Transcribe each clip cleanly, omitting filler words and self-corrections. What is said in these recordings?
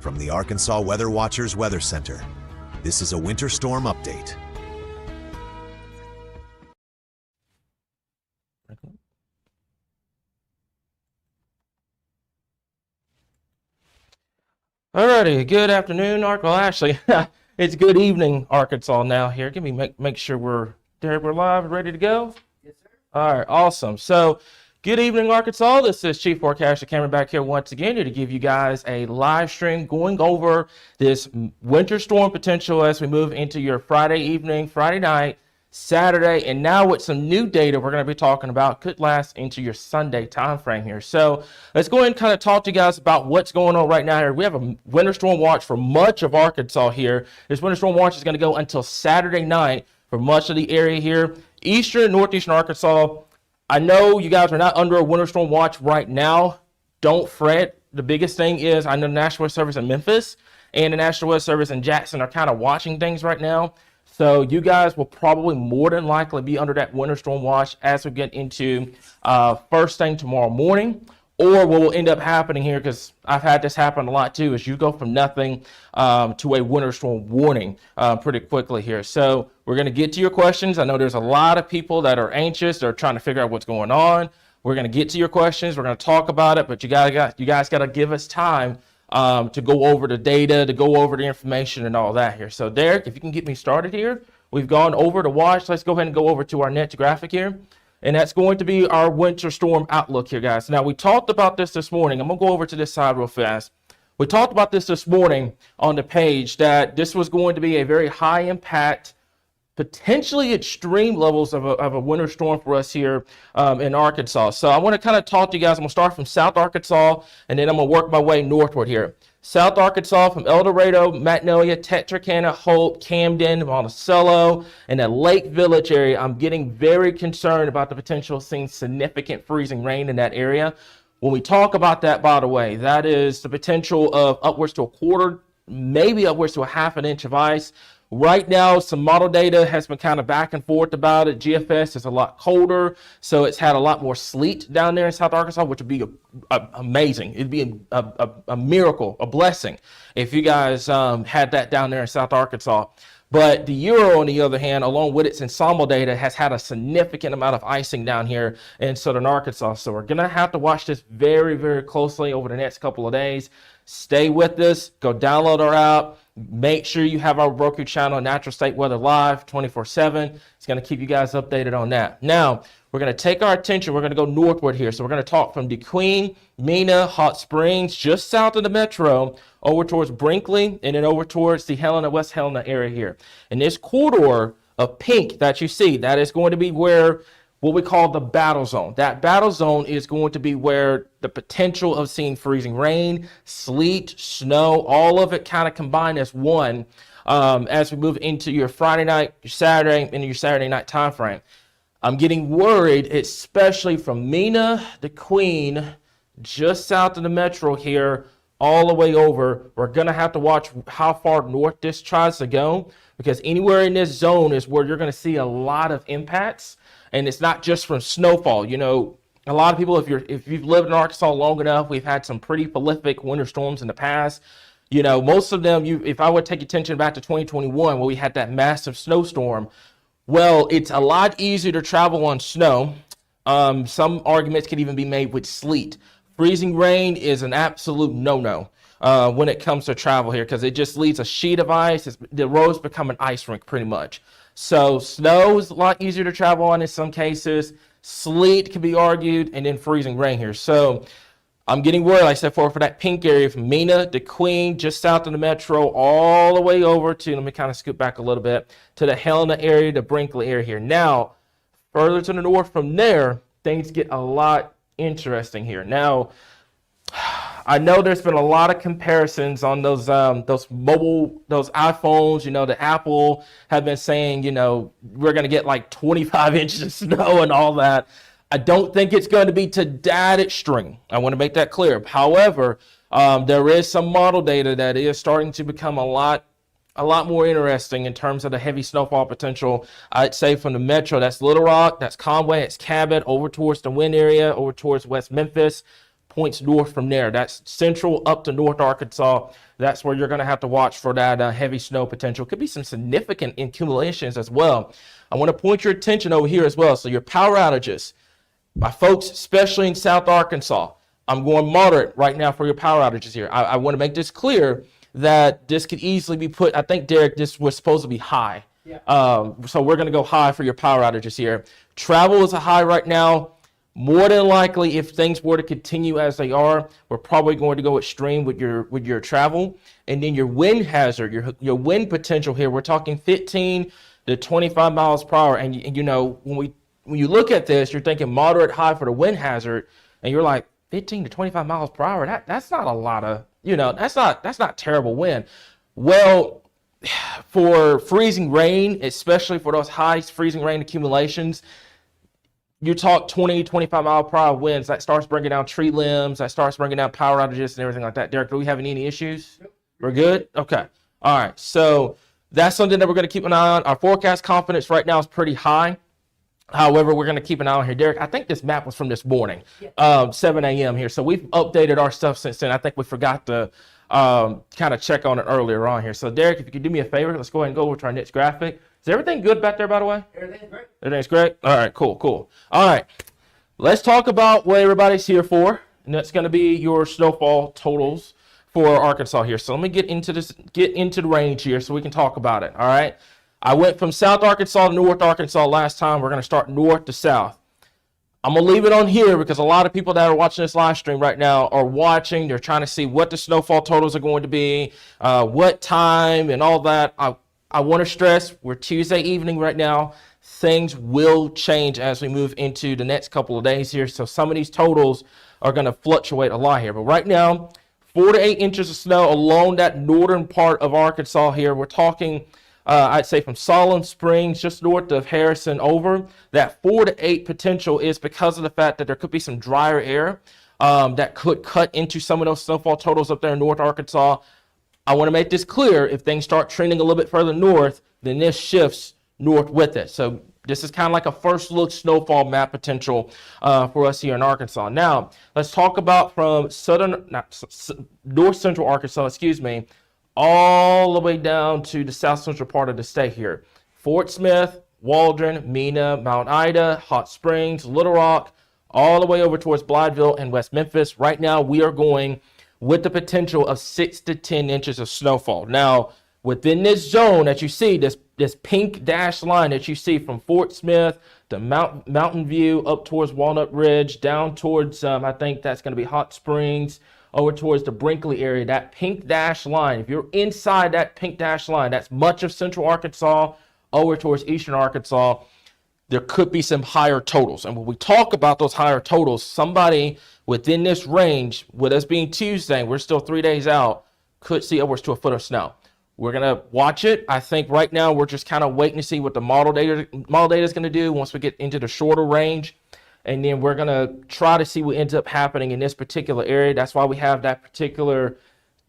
From the Arkansas Weather Watchers Weather Center, this is a winter storm update. Alrighty, good afternoon, Well, actually, it's good evening, Arkansas now here. Give me make sure we're live, ready to go. Yes, sir. All right, awesome. So, good evening, Arkansas. This is Chief Forecaster Cameron back here once again here to give you guys a live stream going over this winter storm potential as we move into your Friday evening, Friday night, Saturday, and now with some new data we're going to be talking about could last into your Sunday time frame here. So let's go ahead and kind of talk to you guys about what's going on right now here. We have a winter storm watch for much of Arkansas here. This winter storm watch is going to go until Saturday night for much of the area here. Eastern and northeastern Arkansas, I know you guys are not under a winter storm watch right now. Don't fret. The biggest thing is I know the National Weather Service in Memphis and the National Weather Service in Jackson are kind of watching things right now. So you guys will probably more than likely be under that winter storm watch as we get into first thing tomorrow morning. Or what will end up happening here, because I've had this happen a lot too, is you go from nothing to a winter storm warning pretty quickly here. So we're going to get to your questions. I know there's a lot of people that are anxious. They're trying to figure out what's going on. We're going to get to your questions. We're going to talk about it, but you guys got to give us time to go over the data, to go over the information and all that here. So Derek, if you can get me started here, we've gone over the watch. Let's go ahead and go over to our next graphic here. And that's going to be our winter storm outlook here, guys. Now, we talked about this morning. I'm going to go over to this side real fast. We talked about this morning on the page that this was going to be a very high impact, potentially extreme levels of a winter storm for us here in Arkansas. So I want to kind of talk to you guys. I'm going to start from South Arkansas, and then I'm going to work my way northward here. South Arkansas from El Dorado, Magnolia, Texarkana, Hope, Camden, Monticello, and the Lake Village area. I'm getting very concerned about the potential of seeing significant freezing rain in that area. When we talk about that, by the way, that is the potential of upwards to a quarter, maybe upwards to a half an inch of ice. Right now, some model data has been kind of back and forth about it. GFS is a lot colder, so it's had a lot more sleet down there in South Arkansas, which would be amazing. It'd be a miracle, a blessing, if you guys had that down there in South Arkansas. But the Euro, on the other hand, along with its ensemble data, has had a significant amount of icing down here in southern Arkansas. So we're going to have to watch this very, very closely over the next couple of days. Stay with us. Go download our app. Make sure you have our Roku channel, Natural State Weather Live, 24/7. It's going to keep you guys updated on that. Now, we're going to take our attention. We're going to go northward here. So we're going to talk from DeQueen, Mena, Hot Springs, just south of the metro, over towards Brinkley, and then over towards the Helena, West Helena area here. And this corridor of pink that you see, that is going to be where what we call the battle zone. That battle zone is going to be where the potential of seeing freezing rain, sleet, snow, all of it kind of combined as one as we move into your Friday night, your Saturday, and your Saturday night time frame. I'm getting worried, especially from Mena, DeQueen, just south of the metro here, all the way over. We're going to have to watch how far north this tries to go, because anywhere in this zone is where you're going to see a lot of impacts. And it's not just from snowfall. You know, a lot of people, if you've lived in Arkansas long enough, we've had some pretty prolific winter storms in the past. You know, most of them, if I would take attention back to 2021, where we had that massive snowstorm, well, it's a lot easier to travel on snow. Some arguments can even be made with sleet. Freezing rain is an absolute no-no when it comes to travel here, because it just leaves a sheet of ice. The roads become an ice rink pretty much. So snow is a lot easier to travel on in some cases. Sleet can be argued, and then freezing rain here. So I'm getting worried, like I said, for that pink area from Mena, DeQueen, just south of the metro, all the way over to, let me kind of scoot back a little bit, to the Helena area, the Brinkley area here. Now, further to the north from there, things get a lot interesting here. Now, I know there's been a lot of comparisons on those iPhones. You know, the Apple have been saying, you know, we're going to get like 25 inches of snow and all that. I don't think it's going to be to that extreme. I want to make that clear. However, there is some model data that is starting to become a lot more interesting in terms of the heavy snowfall potential. I'd say from the metro, that's Little Rock, that's Conway, it's Cabot, over towards the Wynn area, over towards West Memphis. points north from there. That's central up to North Arkansas. That's where you're going to have to watch for that heavy snow potential. Could be some significant accumulations as well. I want to point your attention over here as well. So your power outages, my folks, especially in South Arkansas, I'm going moderate right now for your power outages here. I want to make this clear that this could easily be put, I think, Derek, this was supposed to be high. Yeah. So we're going to go high for your power outages here. Travel is a high right now. More than likely, if things were to continue as they are, we're probably going to go extreme with your travel. And then your wind hazard, your wind potential here, we're talking 15 to 25 miles per hour. And you know, when you look at this, you're thinking moderate high for the wind hazard, and you're like 15 to 25 miles per hour. That's not a lot of, that's not terrible wind. Well, for freezing rain, especially for those high freezing rain accumulations, you talk 20, 25 mile per hour winds, that starts bringing down tree limbs, that starts bringing down power outages and everything like that. Derek, do we have any issues? Nope. We're good? Okay. All right. So that's something that we're going to keep an eye on. Our forecast confidence right now is pretty high. However, we're going to keep an eye on here. Derek, I think this map was from this morning, 7 a.m. here. So we've updated our stuff since then. I think we forgot to kind of check on it earlier on here. So Derek, if you could do me a favor, let's go ahead and go over to our next graphic. Is everything good back there, by the way? Everything's great. Everything's great? All right, cool. All right, let's talk about what everybody's here for, and that's going to be your snowfall totals for Arkansas here. So let me get into the range here so we can talk about it, all right? I went from South Arkansas to North Arkansas last time. We're going to start north to south. I'm going to leave it on here because a lot of people that are watching this live stream right now are watching. They're trying to see what the snowfall totals are going to be, what time, and all that. I want to stress, we're Tuesday evening right now. Things will change as we move into the next couple of days here. So some of these totals are going to fluctuate a lot here. But right now, 4 to 8 inches of snow along that northern part of Arkansas here. We're talking, I'd say from Solon Springs, just north of Harrison over. That 4 to 8 potential is because of the fact that there could be some drier air that could cut into some of those snowfall totals up there in North Arkansas. I want to make this clear, if things start trending a little bit further north, then this shifts north with it. So this is kind of like a first look snowfall map potential for us here in Arkansas. Now, let's talk about from north central Arkansas, all the way down to the south central part of the state here. Fort Smith, Waldron, Mena, Mount Ida, Hot Springs, Little Rock, all the way over towards Blytheville and West Memphis. Right now, we are going with the potential of 6 to 10 inches of snowfall. Now, within this zone that you see, this pink dashed line that you see from Fort Smith to Mountain View up towards Walnut Ridge, down towards, I think that's going to be Hot Springs, over towards the Brinkley area, that pink dashed line, if you're inside that pink dashed line, that's much of central Arkansas, over towards eastern Arkansas, there could be some higher totals. And when we talk about those higher totals, somebody within this range, with us being Tuesday, we're still 3 days out, could see upwards to a foot of snow. We're going to watch it. I think right now we're just kind of waiting to see what the model data is going to do once we get into the shorter range. And then we're going to try to see what ends up happening in this particular area. That's why we have that particular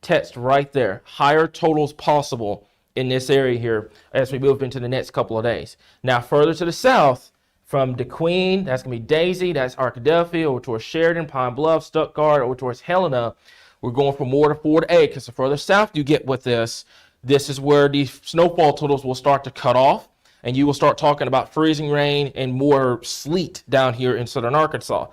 text right there. Higher totals possible in this area here as we move into the next couple of days. Now, further to the south, from DeQueen, that's going to be Daisy, that's Arkadelphia, over towards Sheridan, Pine Bluff, Stuttgart, over towards Helena. We're going from more to 4 to 8, because the further south you get with this is where these snowfall totals will start to cut off, and you will start talking about freezing rain and more sleet down here in southern Arkansas.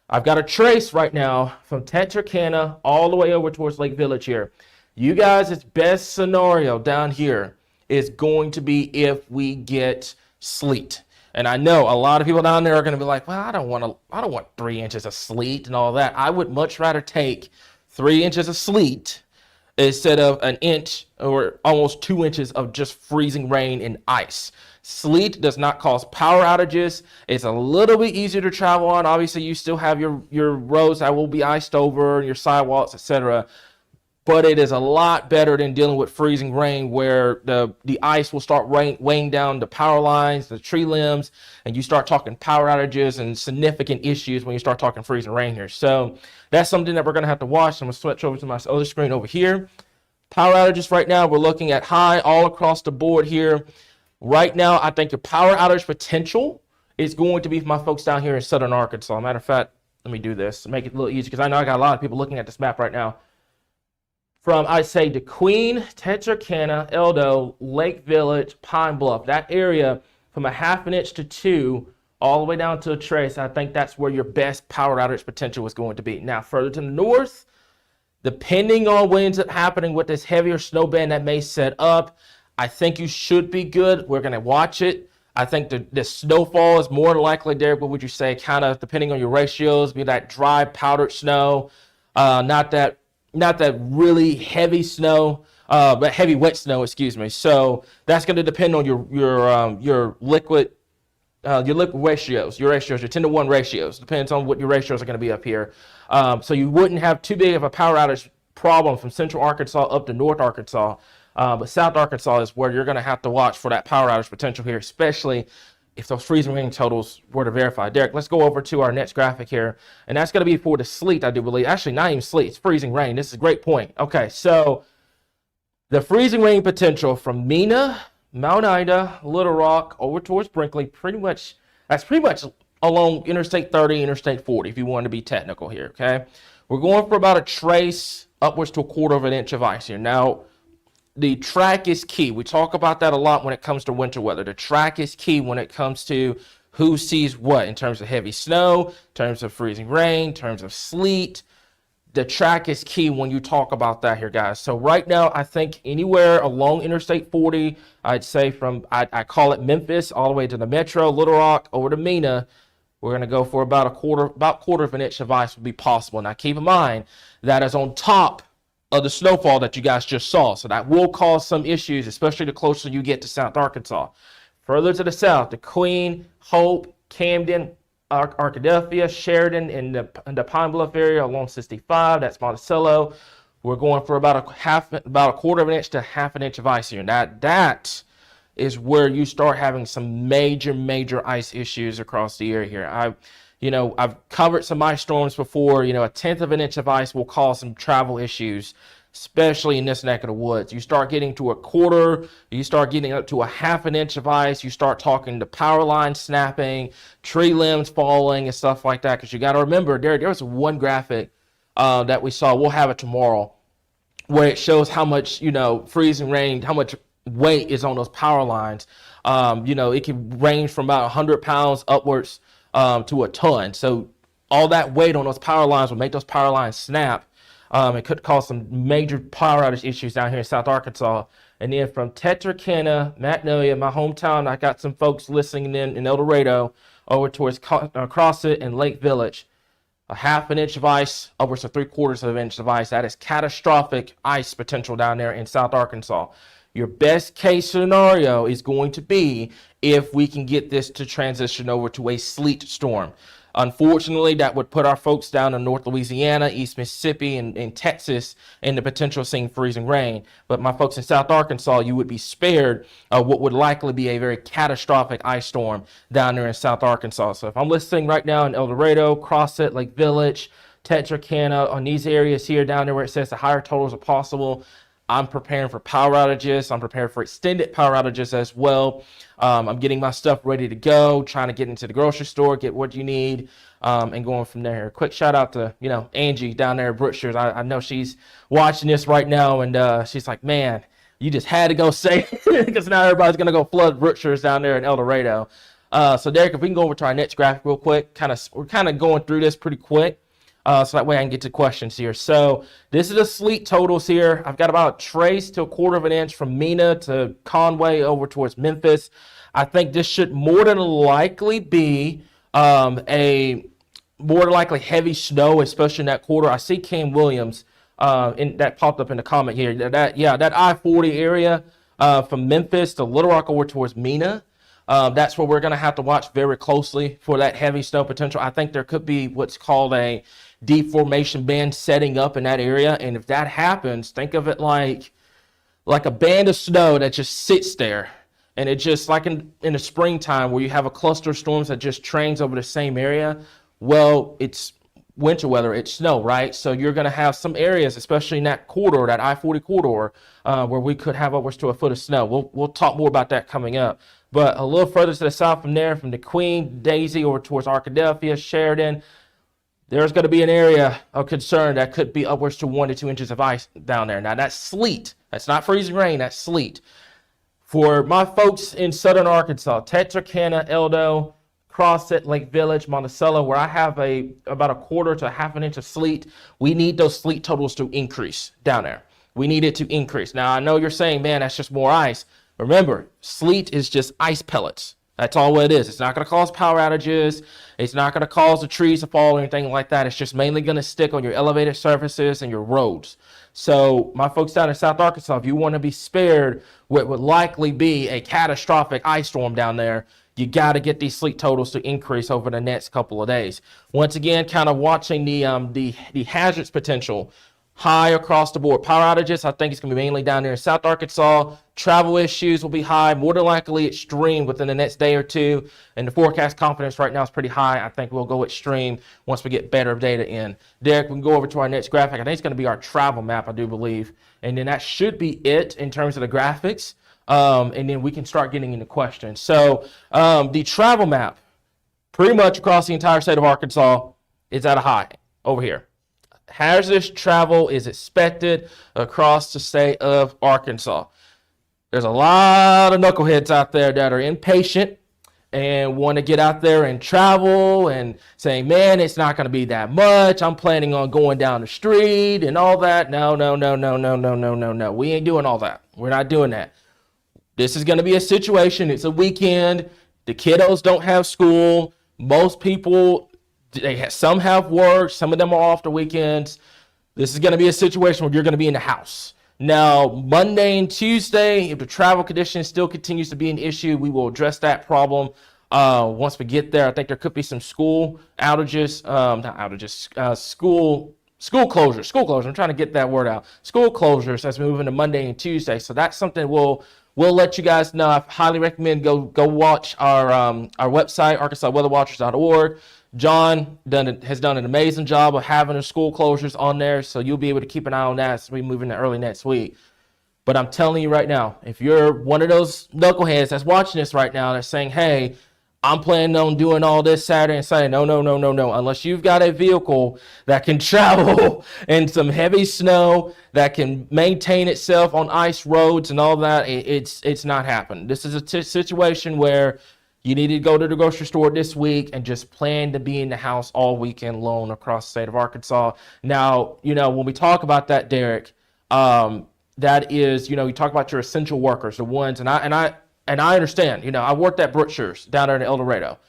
I've got a trace right now from Texarkana all the way over towards Lake Village here. You guys, its best scenario down here is going to be if we get sleet. And I know a lot of people down there are going to be like, well, I don't want 3 inches of sleet and all that. I would much rather take 3 inches of sleet instead of an inch or almost 2 inches of just freezing rain and ice. Sleet does not cause power outages. It's a little bit easier to travel on. Obviously, you still have your roads that will be iced over, your sidewalks, etc. But it is a lot better than dealing with freezing rain, where the ice will start weighing down the power lines, the tree limbs, and you start talking power outages and significant issues when you start talking freezing rain here. So that's something that we're going to have to watch. I'm going to switch over to my other screen over here. Power outages right now, we're looking at high all across the board here. Right now, I think the power outage potential is going to be for my folks down here in southern Arkansas. Matter of fact, let me do this to make it a little easier, because I know I got a lot of people looking at this map right now. From, I'd say, DeQueen, Texarkana, Eldo, Lake Village, Pine Bluff, that area from a 1/2 inch to 2 all the way down to a trace, I think that's where your best power outage potential is going to be. Now, further to the north, depending on what ends up happening with this heavier snow band that may set up, I think you should be good. We're going to watch it. I think the snowfall is more likely, Derek, what would you say, kind of depending on your ratios, be that dry powdered snow, not that really heavy snow, but heavy wet snow, excuse me. So that's going to depend on your liquid ratios, your 10-to-1 ratios. Depends on what your ratios are going to be up here. So you wouldn't have too big of a power outage problem from central Arkansas up to north Arkansas. But South Arkansas is where you're going to have to watch for that power outage potential here, especially if those freezing rain totals were to verify. Derek, let's go over to our next graphic here, and that's going to be for the sleet, I do believe. Actually, not even sleet, it's freezing rain. This is a great point. Okay, so the freezing rain potential from Mena, Mount Ida, Little Rock, over towards Brinkley, that's pretty much along Interstate 30, Interstate 40, if you want to be technical here, okay? We're going for about a trace upwards to a 1/4 inch of ice here. Now, the track is key. We talk about that a lot when it comes to winter weather. The track is key when it comes to who sees what in terms of heavy snow, in terms of freezing rain, in terms of sleet. The track is key when you talk about that here, guys. So right now, I think anywhere along Interstate 40, I'd say from, I call it Memphis, all the way to the Metro, Little Rock, over to Mena, we're going to go for about 1/4 of an inch of ice would be possible. Now, keep in mind, that is on top of the snowfall that you guys just saw. So that will cause some issues, especially the closer you get to South Arkansas. Further to the south, DeQueen, Hope, Camden, Arkadelphia, Sheridan, in the Pine Bluff area along 65, that's Monticello. We're going for about a 1/4 of an inch to 1/2 inch of ice here. That is where you start having some major ice issues across the area here. I've covered some ice storms before. 1/10 of an inch of ice will cause some travel issues, especially in this neck of the woods. You start getting to a 1/4, you start getting up to a 1/2 inch of ice, you start talking to power lines snapping, tree limbs falling, and stuff like that. Because you got to remember, there was one graphic that we saw, we'll have it tomorrow, where it shows how much, freezing rain, how much weight is on those power lines. It can range from about 100 pounds upwards to a ton. So all that weight on those power lines will make those power lines snap. It could cause some major power outage issues down here in South Arkansas. And then from Texarkana, Magnolia, my hometown, I got some folks listening in El Dorado, over towards Crossett and Lake Village. A 1/2 inch of ice, upwards to 3/4 of an inch of ice. That is catastrophic ice potential down there in South Arkansas. Your best case scenario is going to be if we can get this to transition over to a sleet storm. Unfortunately, that would put our folks down in North Louisiana, East Mississippi, and Texas in the potential of seeing freezing rain. But my folks in South Arkansas, you would be spared what would likely be a very catastrophic ice storm down there in South Arkansas. So if I'm listening right now in El Dorado, Crossett, Lake Village, Texarkana, on these areas here down there where it says the higher totals are possible, I'm preparing for power outages. I'm preparing for extended power outages as well. I'm getting my stuff ready to go, trying to get into the grocery store, get what you need, and going from there. Quick shout out to, Angie down there at Brookshires. I know she's watching this right now, and she's like, man, you just had to go say it, because now everybody's going to go flood Brookshires down there in El Dorado. So Derek, if we can go over to our next graphic real quick, we're kind of going through this pretty quick. So that way I can get to questions here. So this is the sleet totals here. I've got about a trace to a 1/4 of an inch from Mena to Conway over towards Memphis. I think this should more than likely be a more than likely heavy snow, especially in that 1/4. I see Cam Williams that popped up in the comment here. That I-40 area from Memphis to Little Rock over towards Mena. That's where we're going to have to watch very closely for that heavy snow potential. I think there could be what's called a deep formation band setting up in that area. And if that happens, think of it like a band of snow that just sits there. And it just like in the springtime where you have a cluster of storms that just trains over the same area. Well, it's winter weather, it's snow, right? So you're going to have some areas, especially in that corridor, that I-40 corridor, where we could have upwards to a foot of snow. We'll talk more about that coming up. But a little further to the south from there, from DeQueen, Daisy over towards Arkadelphia, Sheridan, there's going to be an area of concern that could be upwards to 1 to 2 inches of ice down there. Now, that's sleet. That's not freezing rain. That's sleet. For my folks in southern Arkansas, Texarkana, Eldo, Crosset, Lake Village, Monticello, where I have about a quarter to half an inch of sleet, we need those sleet totals to increase down there. We need it to increase. Now, I know you're saying, man, that's just more ice. Remember, sleet is just ice pellets. That's all what it is. It's not going to cause power outages. It's not going to cause the trees to fall or anything like that. It's just mainly going to stick on your elevated surfaces and your roads. So my folks down in South Arkansas, if you want to be spared what would likely be a catastrophic ice storm down there, you got to get these sleet totals to increase over the next couple of days. Once again, kind of watching the hazards potential high across the board. Power outages, I think it's going to be mainly down there in South Arkansas. Travel issues will be high, more than likely extreme within the next day or two. And the forecast confidence right now is pretty high. I think we'll go extreme once we get better data in. Derek, we can go over to our next graphic. I think it's going to be our travel map, I do believe. And then that should be it in terms of the graphics. And then we can start getting into questions. So the travel map, pretty much across the entire state of Arkansas, is at a high over here. Hazardous travel is expected across the state of Arkansas. There's a lot of knuckleheads out there that are impatient and want to get out there and travel and saying, man, it's not going to be that much. I'm planning on going down the street and all that. No. We ain't doing all that. We're not doing that. This is going to be a situation. It's a weekend. The kiddos don't have school. Most people, some have work, some of them are off the weekends. This is going to be a situation where you're going to be in the house. Now, Monday and Tuesday, if the travel condition still continues to be an issue, we will address that problem once we get there. I think there could be some school outages, school closures. I'm trying to get that word out. School closures as we move into Monday and Tuesday. So that's something we'll let you guys know. I highly recommend go watch our website, arkansasweatherwatchers.org. John has done an amazing job of having the school closures on there, so you'll be able to keep an eye on that as we move into early next week. But I'm telling you right now, if you're one of those knuckleheads that's watching this right now that's saying, hey, I'm planning on doing all this Saturday and Sunday. No. Unless you've got a vehicle that can travel in some heavy snow, that can maintain itself on ice roads and all that, it's not happening. This is a situation where you need to go to the grocery store this week and just plan to be in the house all weekend long across the state of Arkansas. Now, when we talk about that, Derek, that is, you talk about your essential workers, the ones, and I understand, I worked at Butcher's down there in El Dorado.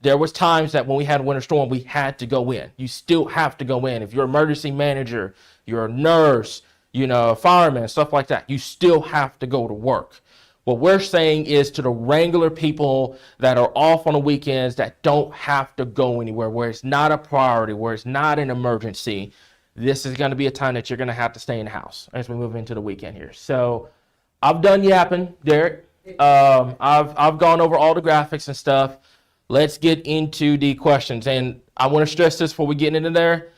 There was times that when we had a winter storm, we had to go in. You still have to go in. If you're an emergency manager, you're a nurse, a fireman, stuff like that, you still have to go to work. What we're saying is to the regular people that are off on the weekends that don't have to go anywhere, where it's not a priority, where it's not an emergency, this is going to be a time that you're going to have to stay in the house as we move into the weekend here. So I've done yapping, Derek. I've gone over all the graphics and stuff. Let's get into the questions. And I want to stress this before we get into there.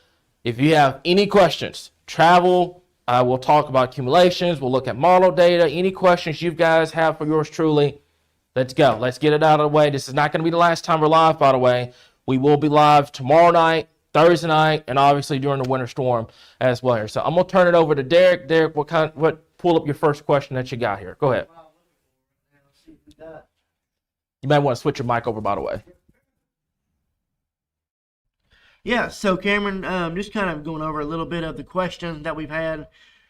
If you have any questions, travel, we'll talk about accumulations. We'll look at model data. Any questions you guys have for yours truly, let's go. Let's get it out of the way. This is not going to be the last time we're live, by the way. We will be live tomorrow night, Thursday night, and obviously during the winter storm as well here. So I'm going to turn it over to Derek. Derek, pull up your first question that you got here. Go ahead. You might want to switch your mic over, by the way. Yeah, so Cameron, just kind of going over a little bit of the questions that we've had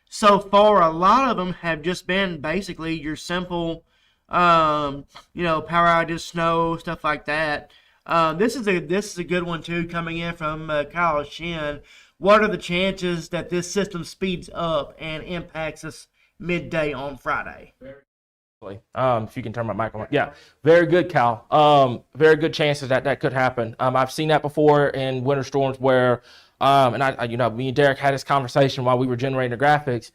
so far. A lot of them have just been basically your simple, power outages, snow, stuff like that. This is a good one too, coming in from Kyle Shin. What are the chances that this system speeds up and impacts us midday on Friday? If you can turn my mic on. Yeah, very good, Cal. Very good chances that could happen. I've seen that before in winter storms where, me and Derek had this conversation while we were generating the graphics.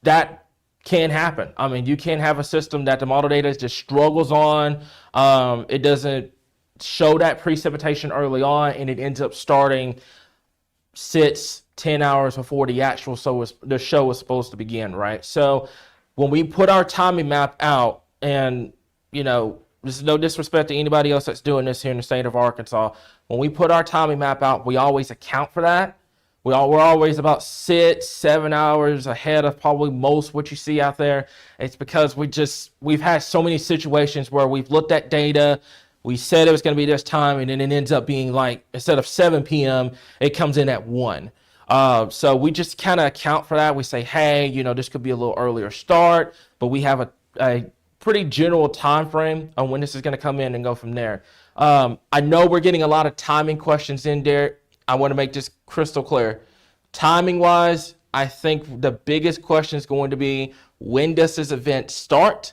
That can happen. I mean, you can have a system that the model data just struggles on. It doesn't show that precipitation early on, and it ends up starting 10 hours before the show was supposed to begin, right? So when we put our timing map out and, this is no disrespect to anybody else that's doing this here in the state of Arkansas. When we put our timing map out, we always account for that. We're always about 6-7 hours ahead of probably most what you see out there. It's because we've had so many situations where we've looked at data, we said it was going to be this time, and then it ends up being like, instead of 7 p.m., it comes in at 1. So we just kind of account for that. We say, hey, this could be a little earlier start, but we have a pretty general time frame on when this is going to come in and go from there. I know we're getting a lot of timing questions in there. I want to make this crystal clear. Timing wise, I think the biggest question is going to be, when does this event start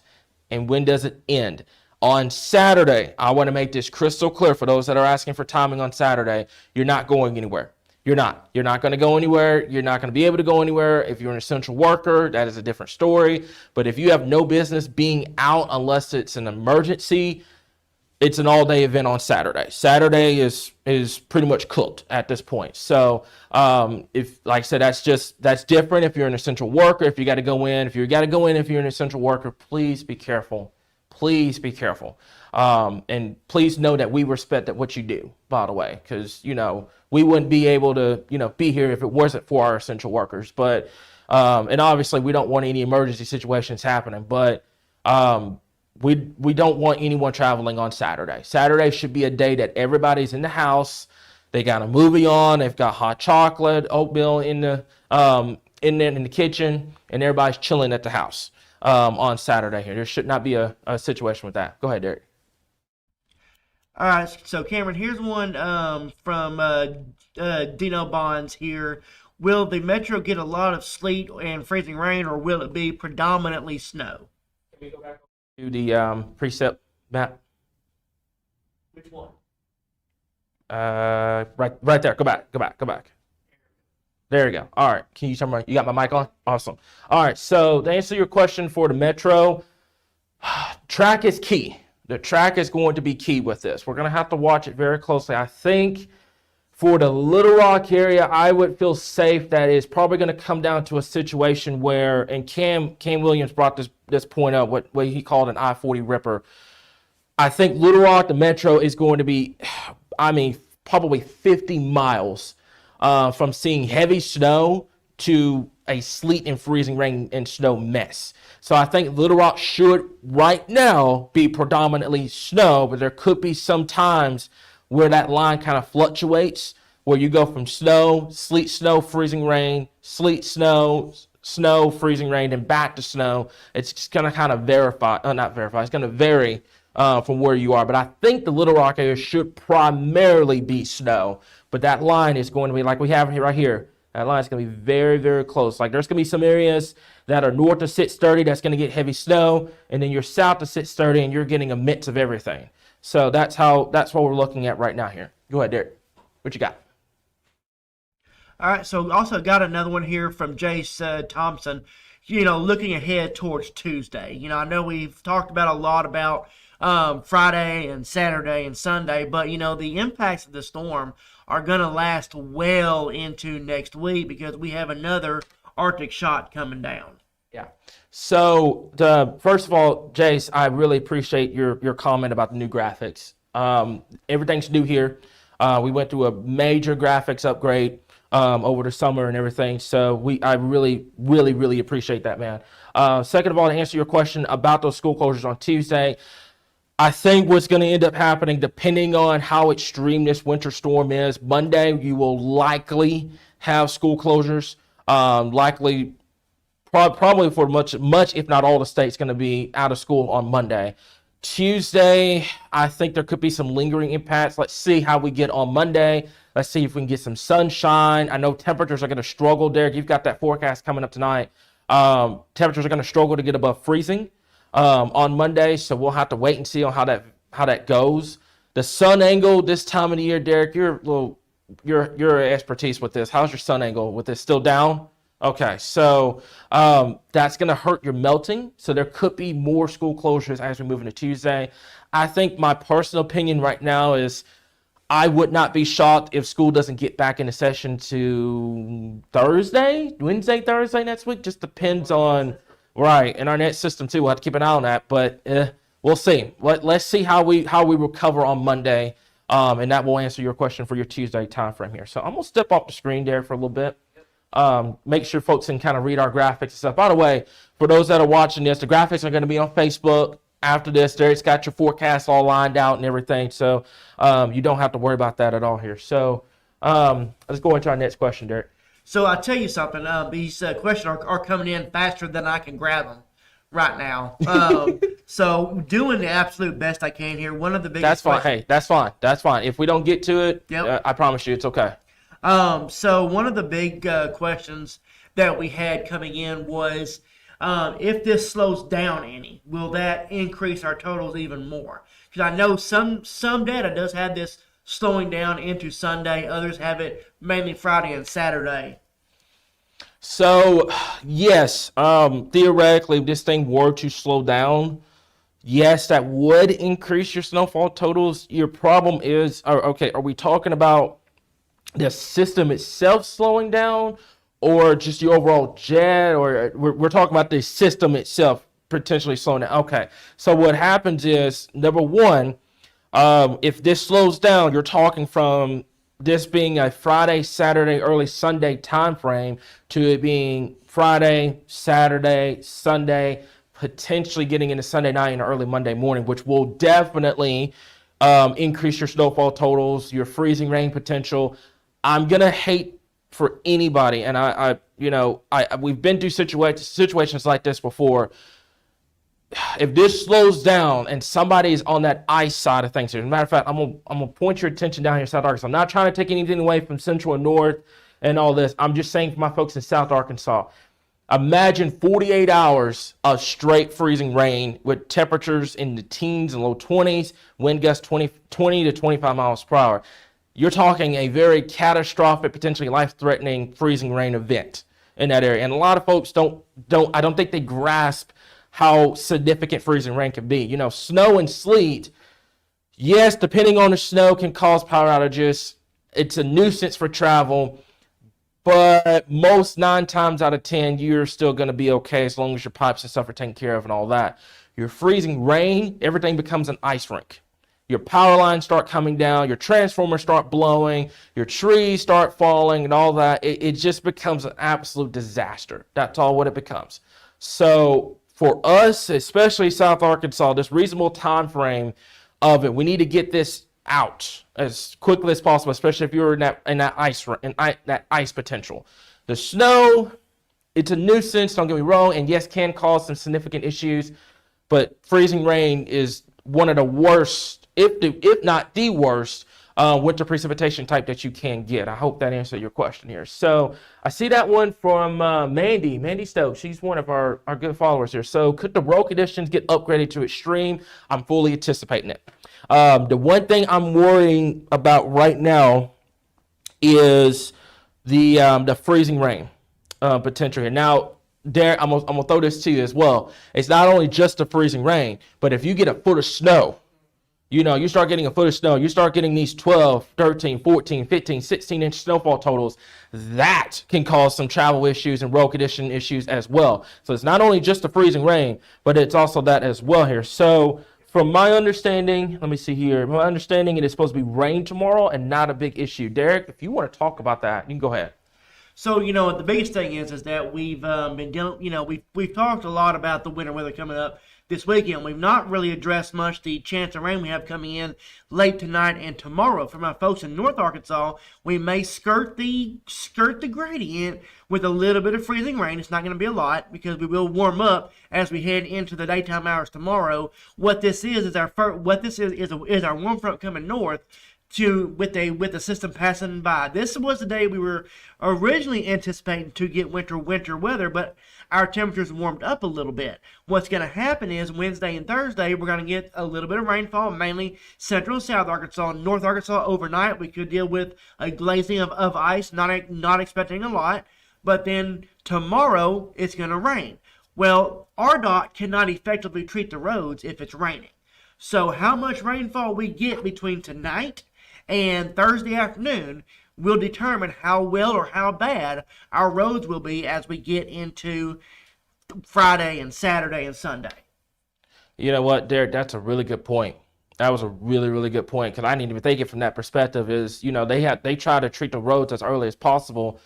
and when does it end? On Saturday, I want to make this crystal clear for those that are asking for timing on Saturday. You're not going anywhere. You're not going to go anywhere. You're not going to be able to go anywhere. If you're an essential worker, that is a different story. But if you have no business being out unless it's an emergency, it's an all-day event on Saturday. Saturday is pretty much cooked at this point. So if, like I said, that's different if you're an essential worker. If you got to go in, if you're an essential worker, please be careful. Please be careful. And please know that we respect that what you do, by the way, because, we wouldn't be able to, be here if it wasn't for our essential workers. But, and obviously we don't want any emergency situations happening, but we don't want anyone traveling on Saturday. Saturday should be a day that everybody's in the house. They got a movie on. They've got hot chocolate, oatmeal in the kitchen, and everybody's chilling at the house on Saturday here. There should not be a situation with that. Go ahead, Derek. All right, so Cameron, here's one from Dino Bonds here. Will the metro get a lot of sleet and freezing rain, or will it be predominantly snow? Can we go back to the precept map? Which one? Right there. Go back. There you go. All right. Can you tell me? You got my mic on? Awesome. All right. So to answer your question for the metro, track is key. The track is going to be key with this. We're going to have to watch it very closely. I think for the Little Rock area, I would feel safe that it's probably going to come down to a situation where, and Cam Williams brought this point up, what he called an I-40 ripper. I think Little Rock, the metro, is going to be, probably 50 miles from seeing heavy snow to a sleet and freezing rain and snow mess. So I think Little Rock should right now be predominantly snow, but there could be some times where that line kind of fluctuates, where you go from snow, sleet, snow, freezing rain, sleet, snow, snow, freezing rain, and back to snow. It's just going to kind of it's going to vary from where you are. But I think the Little Rock area should primarily be snow, but that line is going to be like we have right here. That line is going to be very, very close. Like there's going to be some areas that are north of 630 that's going to get heavy snow, and then you're south of 630 and you're getting a mix of everything. So that's what we're looking at right now here. Go ahead, Derek. What you got? All right, so also got another one here from Jace Thompson, looking ahead towards Tuesday. I know we've talked about a lot about Friday and Saturday and Sunday, but, the impacts of the storm are going to last well into next week because we have another Arctic shot coming down. Yeah. So first of all, Jace, I really appreciate your comment about the new graphics. Everything's new here. We went through a major graphics upgrade over the summer and everything. So I really, really, really appreciate that, man. Second of all, to answer your question about those school closures on Tuesday, I think what's going to end up happening, depending on how extreme this winter storm is, Monday you will likely have school closures. Likely, probably for much, if not all the states, going to be out of school on Monday. Tuesday, I think there could be some lingering impacts. Let's see how we get on Monday. Let's see if we can get some sunshine. I know temperatures are going to struggle, Derek. You've got that forecast coming up tonight. Temperatures are going to struggle to get above freezing on Monday, so we'll have to wait and see on how that goes. The sun angle this time of the year, Derek, your expertise with this. How's your sun angle with this? Still down? Okay, so that's going to hurt your melting. So there could be more school closures as we move into Tuesday. I think my personal opinion right now is I would not be shocked if school doesn't get back into session to Wednesday, Thursday next week. Just depends on, right, and our net system too. We'll have to keep an eye on that. But we'll see. Let's see how we recover on Monday, and that will answer your question for your Tuesday time frame here. So I'm gonna step off the screen there for a little bit. Make sure folks can kind of read our graphics and stuff. By the way, for those that are watching this, the graphics are going to be on Facebook after this. There, it's got your forecast all lined out and everything, so you don't have to worry about that at all here. So let's go into our next question, Derek. So I'll tell you something. These questions are coming in faster than I can grab them right now. So doing the absolute best I can here. One of the biggest. That's fine. Hey, that's fine. That's fine. If we don't get to it, Yep. I promise you, it's okay. So one of the big questions that we had coming in was, if this slows down any, will that increase our totals even more? Because I know some data does have this slowing down into Sunday. Others have it mainly Friday and Saturday. So, yes, theoretically, if this thing were to slow down, yes, that would increase your snowfall totals. Your problem is, okay, are we talking about the system itself slowing down, or just the overall jet, or we're talking about the system itself potentially slowing down? Okay, so what happens is, number one, if this slows down, you're talking from this being a Friday, Saturday, early Sunday time frame to it being Friday, Saturday, Sunday, potentially getting into Sunday night and early Monday morning, which will definitely increase your snowfall totals, your freezing rain potential. I'm gonna hate for anybody, and we've been through situations like this before. If this slows down and somebody's on that ice side of things, as a matter of fact, I'm gonna point your attention down here in South Arkansas. I'm not trying to take anything away from Central and North and all this. I'm just saying for my folks in South Arkansas, imagine 48 hours of straight freezing rain with temperatures in the teens and low 20s, wind gusts 20 to 25 miles per hour. You're talking a very catastrophic, potentially life-threatening freezing rain event in that area. And a lot of folks I don't think they grasp how significant freezing rain can be. You know, snow and sleet, yes, depending on the snow, can cause power outages. It's a nuisance for travel, but most 9 times out of 10, you're still going to be okay as long as your pipes and stuff are taken care of and all that. Your freezing rain, everything becomes an ice rink. Your power lines start coming down, your transformers start blowing, your trees start falling and all that. It just becomes an absolute disaster. That's all what it becomes. So for us, especially South Arkansas, this reasonable time frame of it, we need to get this out as quickly as possible, especially if you're in that ice potential. The snow, it's a nuisance, don't get me wrong, and yes, can cause some significant issues, but freezing rain is one of the worst, if not the worst, winter precipitation type that you can get. I hope that answered your question here. So I see that one from Mandy Stokes. She's one of our good followers here. So could the road conditions get upgraded to extreme? I'm fully anticipating it. The one thing I'm worrying about right now is the freezing rain potential here. Now, Derek, I'm gonna throw this to you as well. It's not only just the freezing rain, but if you get a foot of snow, you start getting a foot of snow, you start getting these 12, 13, 14, 15, 16-inch snowfall totals, that can cause some travel issues and road condition issues as well. So it's not only just the freezing rain, but it's also that as well here. So from my understanding, let me see here. My understanding, it is supposed to be rain tomorrow and not a big issue. Derek, if you want to talk about that, you can go ahead. So, the biggest thing is that we've been dealing, we've talked a lot about the winter weather coming up this weekend. We've not really addressed much the chance of rain we have coming in late tonight and tomorrow. For my folks in North Arkansas, we may skirt the gradient with a little bit of freezing rain. It's not going to be a lot because we will warm up as we head into the daytime hours tomorrow. What this is our warm front coming north with the system passing by. This was the day we were originally anticipating to get winter weather, but our temperatures warmed up a little bit. What's going to happen is Wednesday and Thursday, we're going to get a little bit of rainfall, mainly central and south Arkansas. North Arkansas overnight, we could deal with a glazing of ice, not expecting a lot, but then tomorrow it's going to rain. Well, RDOT cannot effectively treat the roads if it's raining. So how much rainfall we get between tonight and Thursday afternoon will determine how well or how bad our roads will be as we get into Friday and Saturday and Sunday. You know what, Derek? That's a really good point. That was a really, really good point because I didn't even think it from that perspective. Is they try to treat the roads as early as possible,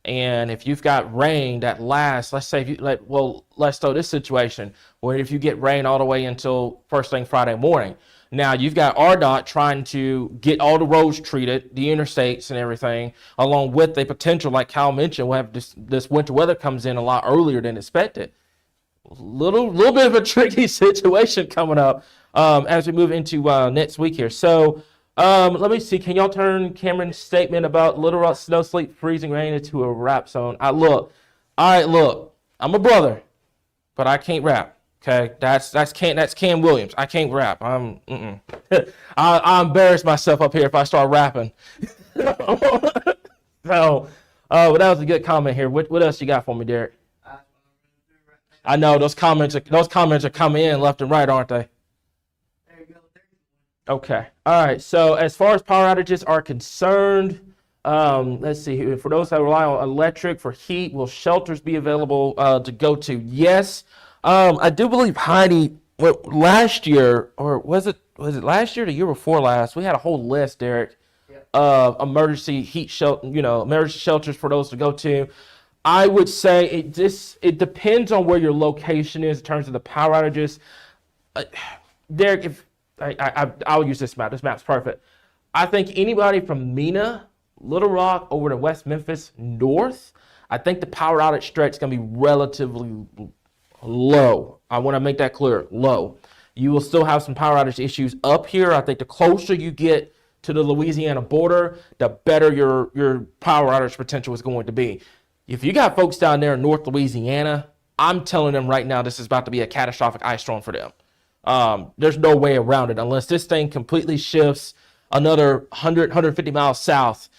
and if you've got rain that lasts, let's say let's throw this situation where if you get rain all the way until first thing Friday morning, now you've got RDOT trying to get all the roads treated, the interstates and everything, along with the potential, like Kyle mentioned, we'll have this winter weather comes in a lot earlier than expected. Little bit of a tricky situation coming up as we move into next week here. So let me see. Can y'all turn Cameron's statement about Little Rock snow, sleet, freezing rain into a rap song? Look, I'm a brother, but I can't rap. Okay, that's Cam Williams. I can't rap. I embarrass myself up here if I start rapping. So, but that was a good comment here. What else you got for me, Derek? I know those comments are coming in left and right, aren't they? There you go. Okay. All right. So as far as power outages are concerned, let's see here. For those that rely on electric for heat, will shelters be available to go to? Yes. I do believe Heidi last year, or was it last year or the year before last? We had a whole list, Derek, of emergency heat emergency shelters for those to go to. I would say it depends on where your location is in terms of the power outages. Derek, if I'll use this map. This map's perfect. I think anybody from Mena, Little Rock, over to West Memphis, north, I think the power outage stretch is going to be relatively low. I want to make that clear, low. You will still have some power outage issues up here. I think the closer you get to the Louisiana border, the better your power outage potential is going to be. If you got folks down there in North Louisiana, I'm telling them right now this is about to be a catastrophic ice storm for them. There's no way around it unless this thing completely shifts another 150 miles south.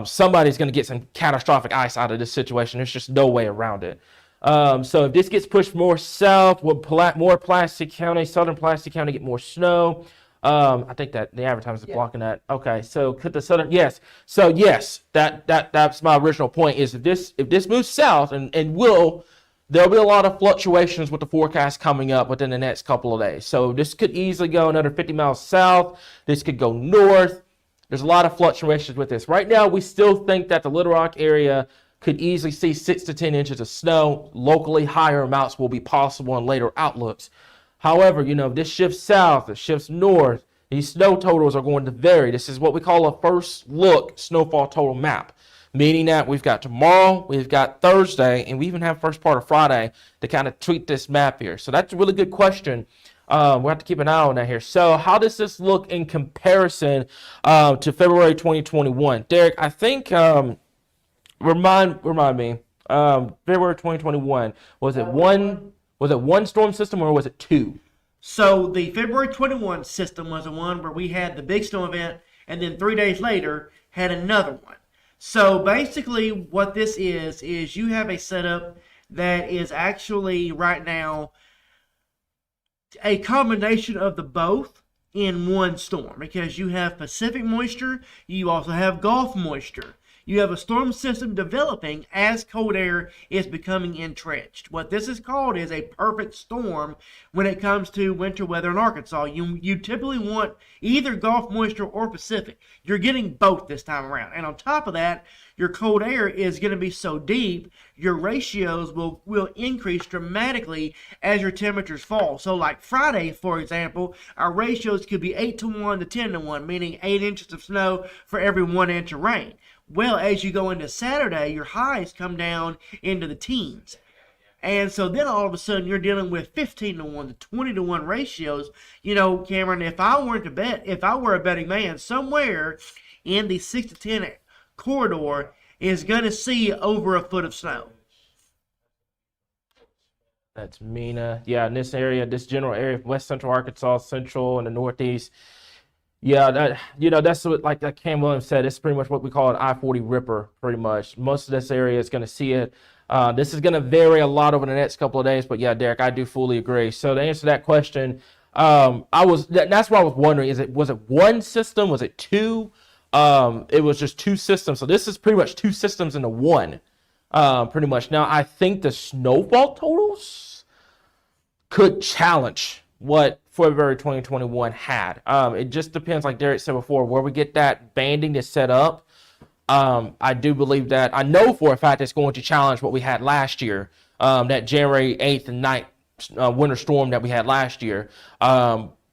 Somebody's going to get some catastrophic ice out of this situation. There's just no way around it. So if this gets pushed more south, will more Pulaski County, southern Pulaski County get more snow? I think that the advertisement is blocking that. Okay, so could the southern, yes. So yes, that's my original point is if this moves south and there'll be a lot of fluctuations with the forecast coming up within the next couple of days. So this could easily go another 50 miles south. This could go north. There's a lot of fluctuations with this. Right now, we still think that the Little Rock area could easily see 6 to 10 inches of snow. Locally, higher amounts will be possible in later outlooks. However, if this shifts south, it shifts north, these snow totals are going to vary. This is what we call a first look snowfall total map, meaning that we've got tomorrow, we've got Thursday, and we even have first part of Friday to kind of tweak this map here. So that's a really good question. We'll have to keep an eye on that here. So how does this look in comparison to February 2021? Derek, I think, remind me, February 2021, was it one storm system or was it two? So the February 21 system was the one where we had the big snow event and then 3 days later had another one. So basically what this is you have a setup that is actually right now a combination of the both in one storm because you have Pacific moisture, you also have Gulf moisture. You have a storm system developing as cold air is becoming entrenched. What this is called is a perfect storm when it comes to winter weather in Arkansas. You typically want either Gulf moisture or Pacific. You're getting both this time around. And on top of that, your cold air is going to be so deep, your ratios will increase dramatically as your temperatures fall. So like Friday, for example, our ratios could be 8-to-1 to 10-to-1, meaning 8 inches of snow for every 1 inch of rain. Well, as you go into Saturday, your highs come down into the teens. And so then all of a sudden you're dealing with 15-to-1 to 20-to-1 ratios. Cameron, if I were a betting man, somewhere in the 6 to 10 corridor is going to see over a foot of snow. That's Mena. Yeah, in this area, this general area, West Central Arkansas, Central, and the Northeast. Yeah, that's what, like Cam Williams said, it's pretty much what we call an I-40 ripper, pretty much. Most of this area is going to see it. This is going to vary a lot over the next couple of days, but yeah, Derek, I do fully agree. So to answer that question, that's what I was wondering. Was it one system? Was it two? It was just two systems. So this is pretty much two systems into one, pretty much. Now, I think the snowfall totals could challenge what February 2021 had. It just depends, like Derek said before, where we get that banding to set up. I do believe that, I know for a fact it's going to challenge what we had last year, that January 8th and 9th winter storm that we had last year.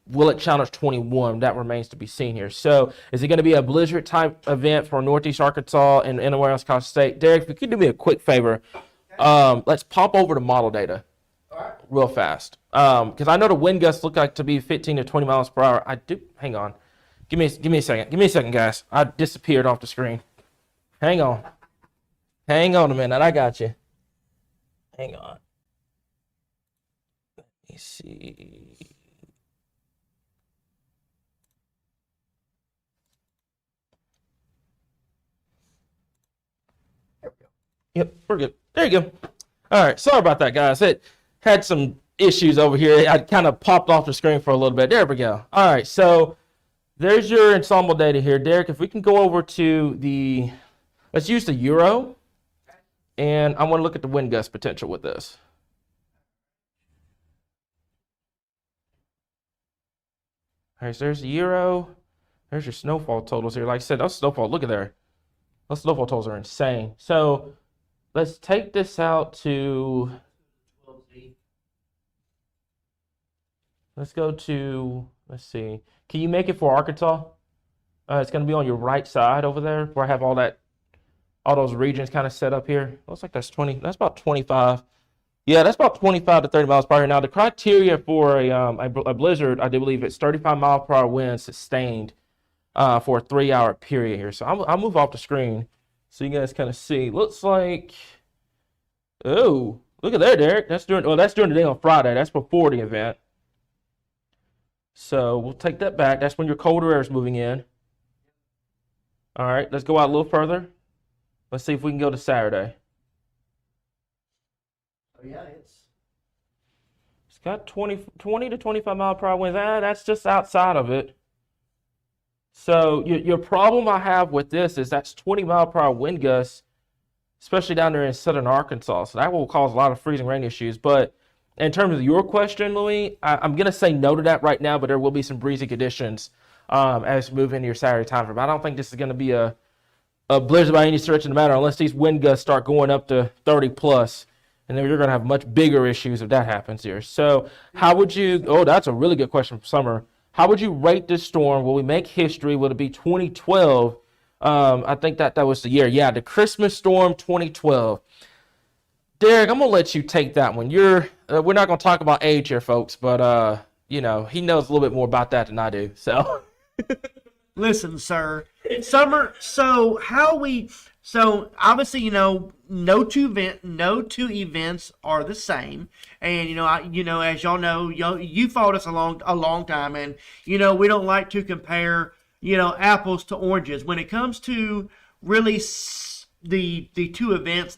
Will it challenge 21? That remains to be seen here. So is it going to be a blizzard type event for Northeast Arkansas and anywhere else across the state? Derek, if you could do me a quick favor, let's pop over to model data real fast. Because I know the wind gusts look like to be 15 to 20 miles per hour. I do, hang on. Give me a second. Give me a second, guys. I disappeared off the screen. Hang on. Hang on a minute. I got you. Hang on. Let me see. Yep, we're good. There you go. All right, sorry about that, guys. It had some issues over here. I kind of popped off the screen for a little bit. There we go. All right, so there's your ensemble data here. Derek, if we can go over to the, let's use the Euro, and I want to look at the wind gust potential with this. All right, so there's the Euro. There's your snowfall totals here. Like I said, those snowfall, look at there. Those snowfall totals are insane. So let's take this out to, let's go to, let's see. Can you make it for Arkansas? It's going to be on your right side over there where I have all those regions kind of set up here. Looks like that's about 25. Yeah, that's about 25 to 30 miles per hour. Now, the criteria for a blizzard, I do believe it's 35 mile per hour wind sustained for a 3-hour period here. So I'll move off the screen so you guys kind of see. Looks like, oh, look at there, Derek. That's during the day on Friday. That's before the event. So we'll take that back. That's when your colder air is moving in. All right, let's go out a little further. Let's see if we can go to Saturday. Oh yeah, it's got 20 to 25 mile per hour winds. That's just outside of it. So your problem I have with this is that's 20 mile per hour wind gusts, especially down there in southern Arkansas. So that will cause a lot of freezing rain issues. But in terms of your question, Louis, I'm going to say no to that right now, but there will be some breezy conditions as we move into your Saturday time frame. I don't think this is going to be a blizzard by any stretch of the matter unless these wind gusts start going up to 30 plus. And then you're going to have much bigger issues if that happens here. So how would you, oh, that's a really good question from Summer. How would you rate this storm? Will we make history? Will it be 2012? I think that was the year. Yeah, the Christmas storm 2012. Derek, I'm going to let you take that one. We're not going to talk about age here, folks, but, he knows a little bit more about that than I do. So, listen, sir. Summer, so obviously, no two events are the same. And, as y'all know, you followed us a long time, and, we don't like to compare, apples to oranges. When it comes to really the two events,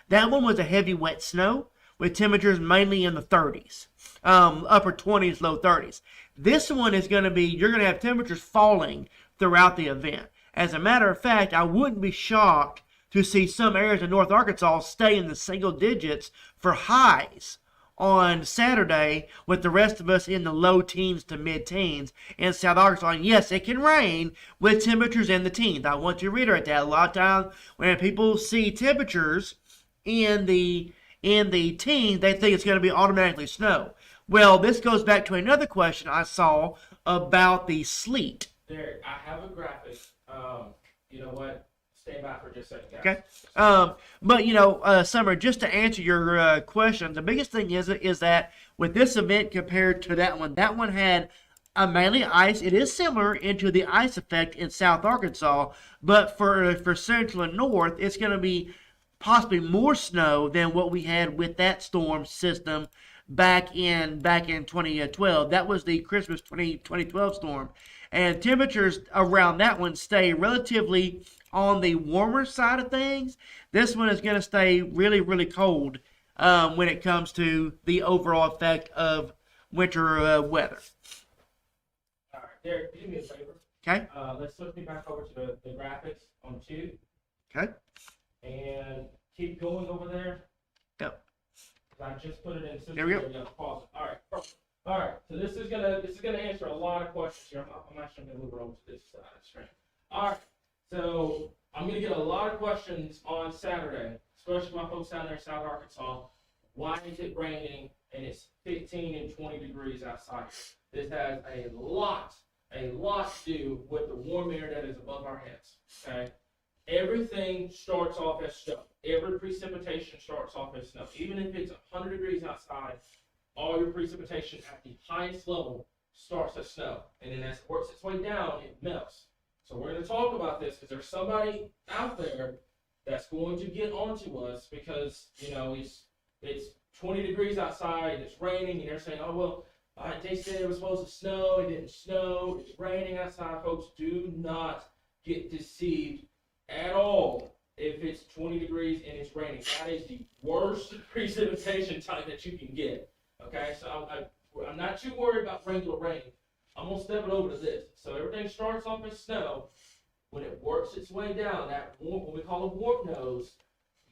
that one was a heavy wet snow with temperatures mainly in the 30s, upper 20s, low 30s. This one is going to be, you're going to have temperatures falling throughout the event. As a matter of fact, I wouldn't be shocked to see some areas in North Arkansas stay in the single digits for highs on Saturday, with the rest of us in the low teens to mid-teens in South Arkansas. And yes, it can rain with temperatures in the teens. I want to reiterate that. A lot of times when people see temperatures in the teens, they think it's going to be automatically snow. Well, this goes back to another question I saw about the sleet. Derek, I have a graphic. You know what? Stay back for just a second, guys. Okay. But, Summer, just to answer your question, the biggest thing is that with this event compared to that one had mainly ice. It is similar into the ice effect in South Arkansas, but for Central and North, it's going to be possibly more snow than what we had with that storm system back in 2012. That was the Christmas 2012 storm. And temperatures around that one stay relatively on the warmer side of things. This one is going to stay really, really cold when it comes to the overall effect of winter weather. All right, Derek, do me a favor. Okay. Let's flip me back over to the graphics on 2. Okay. And keep going over there. Yep. I just put it in system. There we go. Pause it. All right, perfect. All right, so this is gonna answer a lot of questions here. I'm actually gonna move it over to this side of the screen. All right, so I'm gonna get a lot of questions on Saturday, especially my folks down there in South Arkansas. Why is it raining and it's 15 and 20 degrees outside? This has a lot to do with the warm air that is above our heads. Okay, everything starts off as snow. Every precipitation starts off as snow, even if it's 100 degrees outside. All your precipitation at the highest level starts as snow. And then as it works its way down, it melts. So we're going to talk about this because there's somebody out there that's going to get onto us because, it's 20 degrees outside, it's raining, and they're saying, oh, well, they said it was supposed to snow, it didn't snow, it's raining outside. Folks, do not get deceived at all if it's 20 degrees and it's raining. That is the worst precipitation type that you can get. Okay, so I'm not too worried about regular rain. I'm going to step it over to this. So everything starts off as snow. When it works its way down, that what we call a warp nose,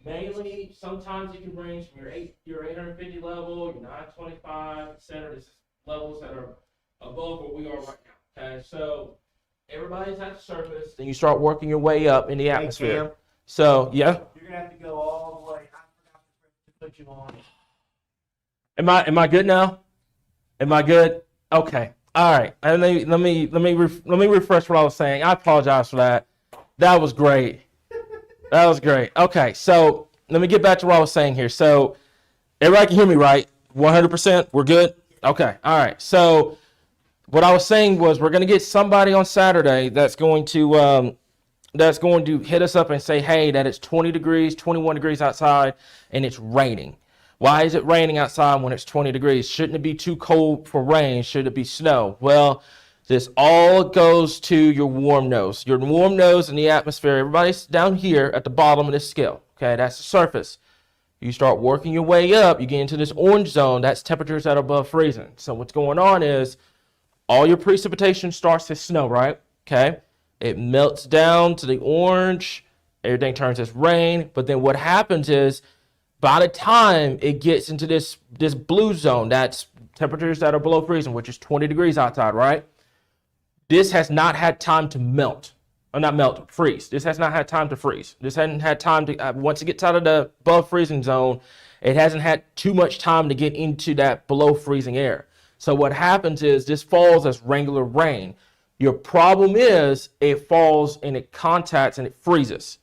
mainly sometimes it can range from your 850 level, your 925, etc. This is levels that are above where we are right now. Okay, so everybody's at the surface. Then you start working your way up in the atmosphere. Cam, So, yeah. you're going to have to go all the way. I forgot to put you on. Am I good now? Am I good? Okay. All right. And let me refresh what I was saying. I apologize for that. That was great. That was great. Okay. So let me get back to what I was saying here. So everybody can hear me, right? 100%. We're good. Okay. All right. So what I was saying was we're going to get somebody on Saturday that's going to hit us up and say, hey, that it's 20 degrees, 21 degrees outside, and it's raining. Why is it raining outside when it's 20 degrees? Shouldn't it be too cold for rain? Should it be snow? Well, this all goes to your warm nose. Your warm nose in the atmosphere, everybody's down here at the bottom of this scale. Okay, that's the surface. You start working your way up, you get into this orange zone, that's temperatures that are above freezing. So what's going on is all your precipitation starts as snow, right? Okay, it melts down to the orange, everything turns as rain, but then what happens is by the time it gets into this blue zone, that's temperatures that are below freezing, which is 20 degrees outside, right? This has not had time to melt. Or not melt, freeze. This has not had time to freeze. This hasn't had time to, once it gets out of the above freezing zone, it hasn't had too much time to get into that below freezing air. So what happens is this falls as regular rain. Your problem is it falls and it contacts and it freezes.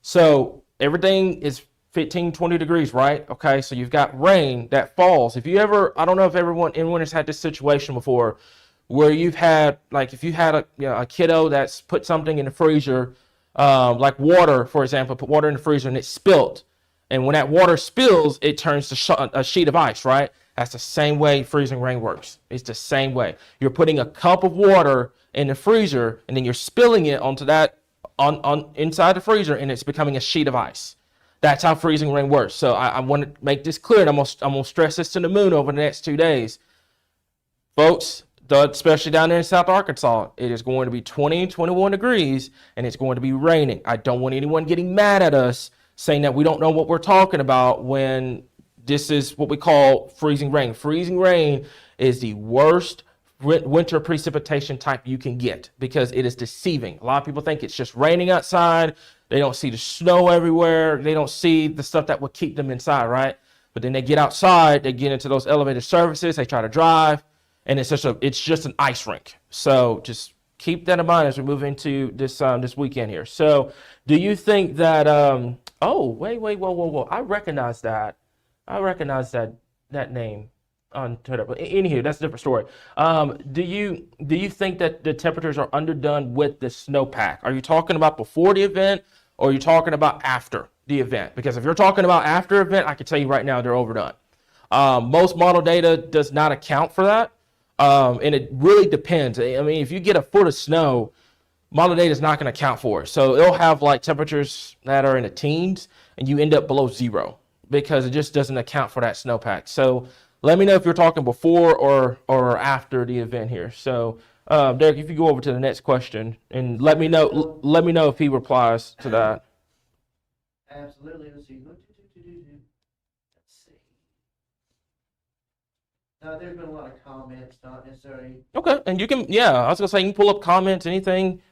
So everything is 15, 20 degrees, right? Okay, so you've got rain that falls. If you ever, I don't know if anyone has had this situation before where you've had, like if you had a kiddo that's put something in the freezer, like water, for example, put water in the freezer and it spilled. And when that water spills, it turns to a sheet of ice, right? That's the same way freezing rain works. It's the same way. You're putting a cup of water in the freezer and then you're spilling it onto that, on inside the freezer, and it's becoming a sheet of ice. That's how freezing rain works. So I want to make this clear, and I'm gonna stress this to the moon over the next 2 days. Folks, especially down there in South Arkansas, it is going to be 20, 21 degrees, and it's going to be raining. I don't want anyone getting mad at us saying that we don't know what we're talking about when this is what we call freezing rain. Freezing rain is the worst winter precipitation type you can get because it is deceiving. A lot of people think it's just raining outside. They don't see the snow everywhere. They don't see the stuff that would keep them inside, right? But then they get outside, they get into those elevated surfaces, they try to drive, and it's just an ice rink. So just keep that in mind as we move into this weekend here. So do you think that oh, wait, whoa. I recognize that name on Twitter. But anywho, that's a different story. Do you think that the temperatures are underdone with the snowpack? Are you talking about before the event, or are you talking about after the event? Because if you're talking about after event, I can tell you right now they're overdone. Most model data does not account for that, and it really depends. I mean, if you get a foot of snow, model data is not going to account for it. So it'll have like temperatures that are in the teens, and you end up below zero because it just doesn't account for that snowpack. So let me know if you're talking before or after the event here. So, Derek, if you go over to the next question and let me know if he replies to that. Absolutely. Let's see. Let's see. There's been a lot of comments, not necessarily. Okay, and you can, I was gonna say you can pull up comments, anything.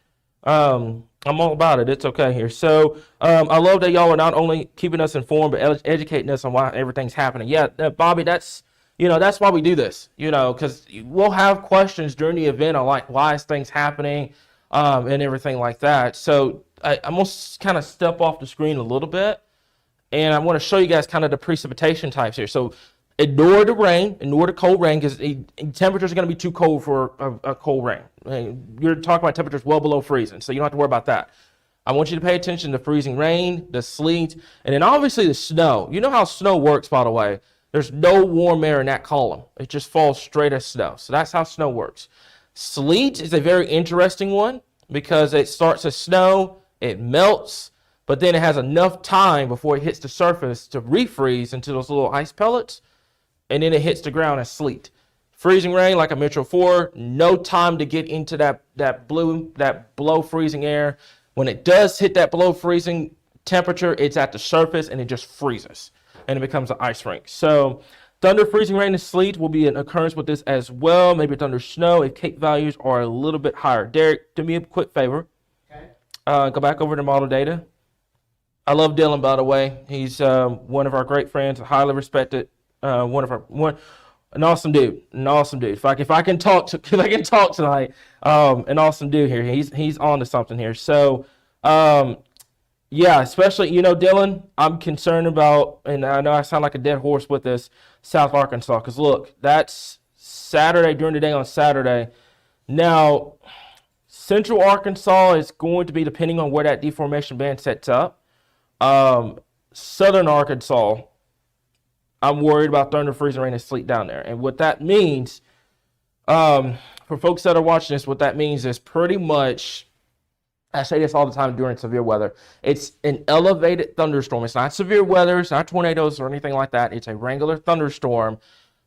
I'm all about it. It's okay here. So I love that y'all are not only keeping us informed, but educating us on why everything's happening. Yeah, Bobby, that's that's why we do this. Because we'll have questions during the event on like why is things happening, and everything like that. So I'm gonna kind of step off the screen a little bit, and I want to show you guys kind of the precipitation types here. So ignore the rain, ignore the cold rain, because temperatures are going to be too cold for a cold rain. You're talking about temperatures well below freezing, so you don't have to worry about that. I want you to pay attention to freezing rain, the sleet, and then obviously the snow. You know how snow works, by the way. There's no warm air in that column. It just falls straight as snow. So that's how snow works. Sleet is a very interesting one because it starts as snow, it melts, but then it has enough time before it hits the surface to refreeze into those little ice pellets, and then it hits the ground as sleet. Freezing rain, like I mentioned before, no time to get into that below freezing air. When it does hit that below freezing temperature, it's at the surface and it just freezes and it becomes an ice rink. So thunder, freezing rain, and sleet will be an occurrence with this as well. Maybe thunder, snow if CAPE values are a little bit higher. Derek, do me a quick favor. Okay. Go back over to model data. I love Dylan, by the way. He's one of our great friends, highly respected. An awesome dude. If I can talk tonight, an awesome dude here. He's on to something here. So, especially Dylan, I'm concerned about, and I know I sound like a dead horse with this, South Arkansas, because look, that's Saturday during the day on Saturday. Now, Central Arkansas is going to be depending on where that deformation band sets up. Southern Arkansas, I'm worried about thunder, freezing rain, and sleet down there. And what that means, for folks that are watching this, what that means is pretty much, I say this all the time during severe weather, it's an elevated thunderstorm. It's not severe weather, it's not tornadoes or anything like that. It's a regular thunderstorm.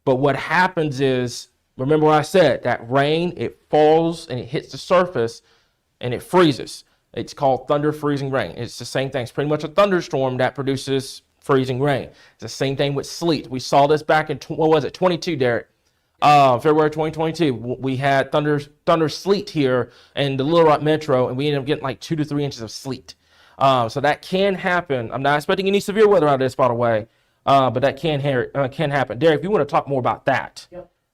But what happens is, remember what I said, that rain, it falls and it hits the surface and it freezes. It's called thunder, freezing rain. It's the same thing. It's pretty much a thunderstorm that produces freezing rain. It's the same thing with sleet. We saw this back in, 22, Derek? February 2022. We had thunder sleet here in the Little Rock Metro, and we ended up getting like 2 to 3 inches of sleet. So that can happen. I'm not expecting any severe weather out of this, by the way, but that can happen. Derek, if you want to talk more about that,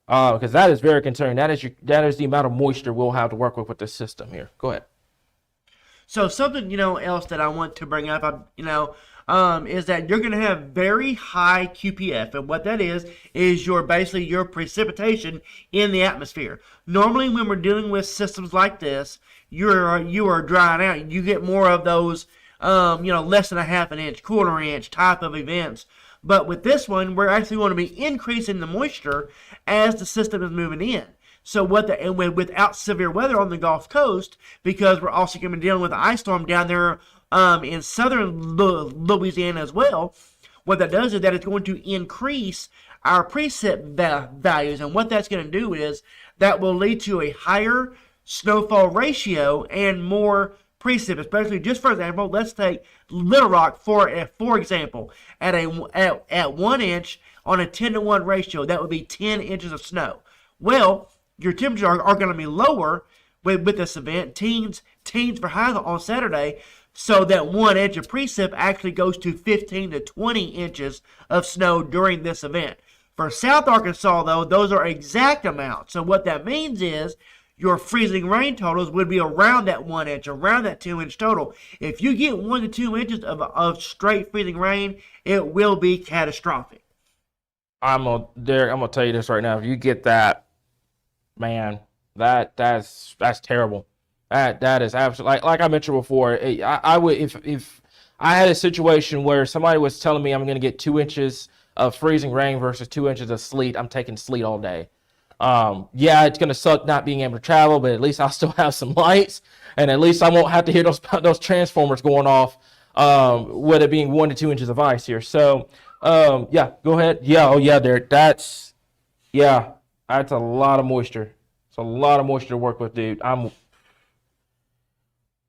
because that is very concerning. That is the amount of moisture we'll have to work with this system here. Go ahead. So something else that I want to bring up, is that you're going to have very high QPF, and what that is basically your precipitation in the atmosphere. Normally, when we're dealing with systems like this, you are drying out. You get more of those, less than a half an inch, quarter inch type of events. But with this one, we're actually going to be increasing the moisture as the system is moving in. So without severe weather on the Gulf Coast, because we're also going to be dealing with an ice storm down there in southern Louisiana as well, what that does is that it's going to increase our precip values. And what that's going to do is that will lead to a higher snowfall ratio and more precip, especially just for example, let's take Little Rock for example, at 1 inch on a 10-to-1 ratio, that would be 10 inches of snow. Well, your temperatures are going to be lower with this event, teens for high on Saturday, so that 1 inch of precip actually goes to 15 to 20 inches of snow during this event. For South Arkansas, though, those are exact amounts. So what that means is your freezing rain totals would be around that 1 inch, around that 2 inch total. If you get 1 to 2 inches of straight freezing rain, it will be catastrophic. Derek, I'm gonna tell you this right now. If you get that, man, that's terrible. That is absolutely, like I mentioned before. I would, if I had a situation where somebody was telling me I'm going to get 2 inches of freezing rain versus 2 inches of sleet, I'm taking sleet all day. It's going to suck not being able to travel, but at least I'll still have some lights, and at least I won't have to hear those transformers going off with it being 1 to 2 inches of ice here. So, go ahead. Derek, that's a lot of moisture. It's a lot of moisture to work with, dude.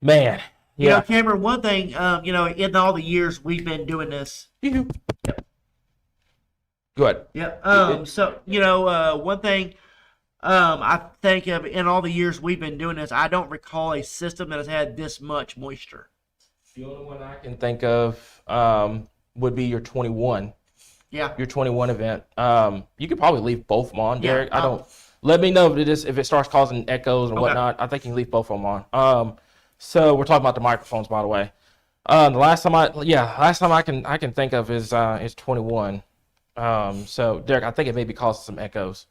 Man. Yeah. Cameron, one thing, in all the years we've been doing this. Good. Yeah. So one thing I think of in all the years we've been doing this, I don't recall a system that has had this much moisture. The only one I can think of would be your 21. Yeah. Your 21 event. You could probably leave both of them on, Derek. Yeah, I don't. Let me know if it starts causing echoes and Okay. whatnot. I think you can leave both of them on. So we're talking about the microphones, by the way. The last time I can think of is 21. So Derek, I think it may be causing some echoes.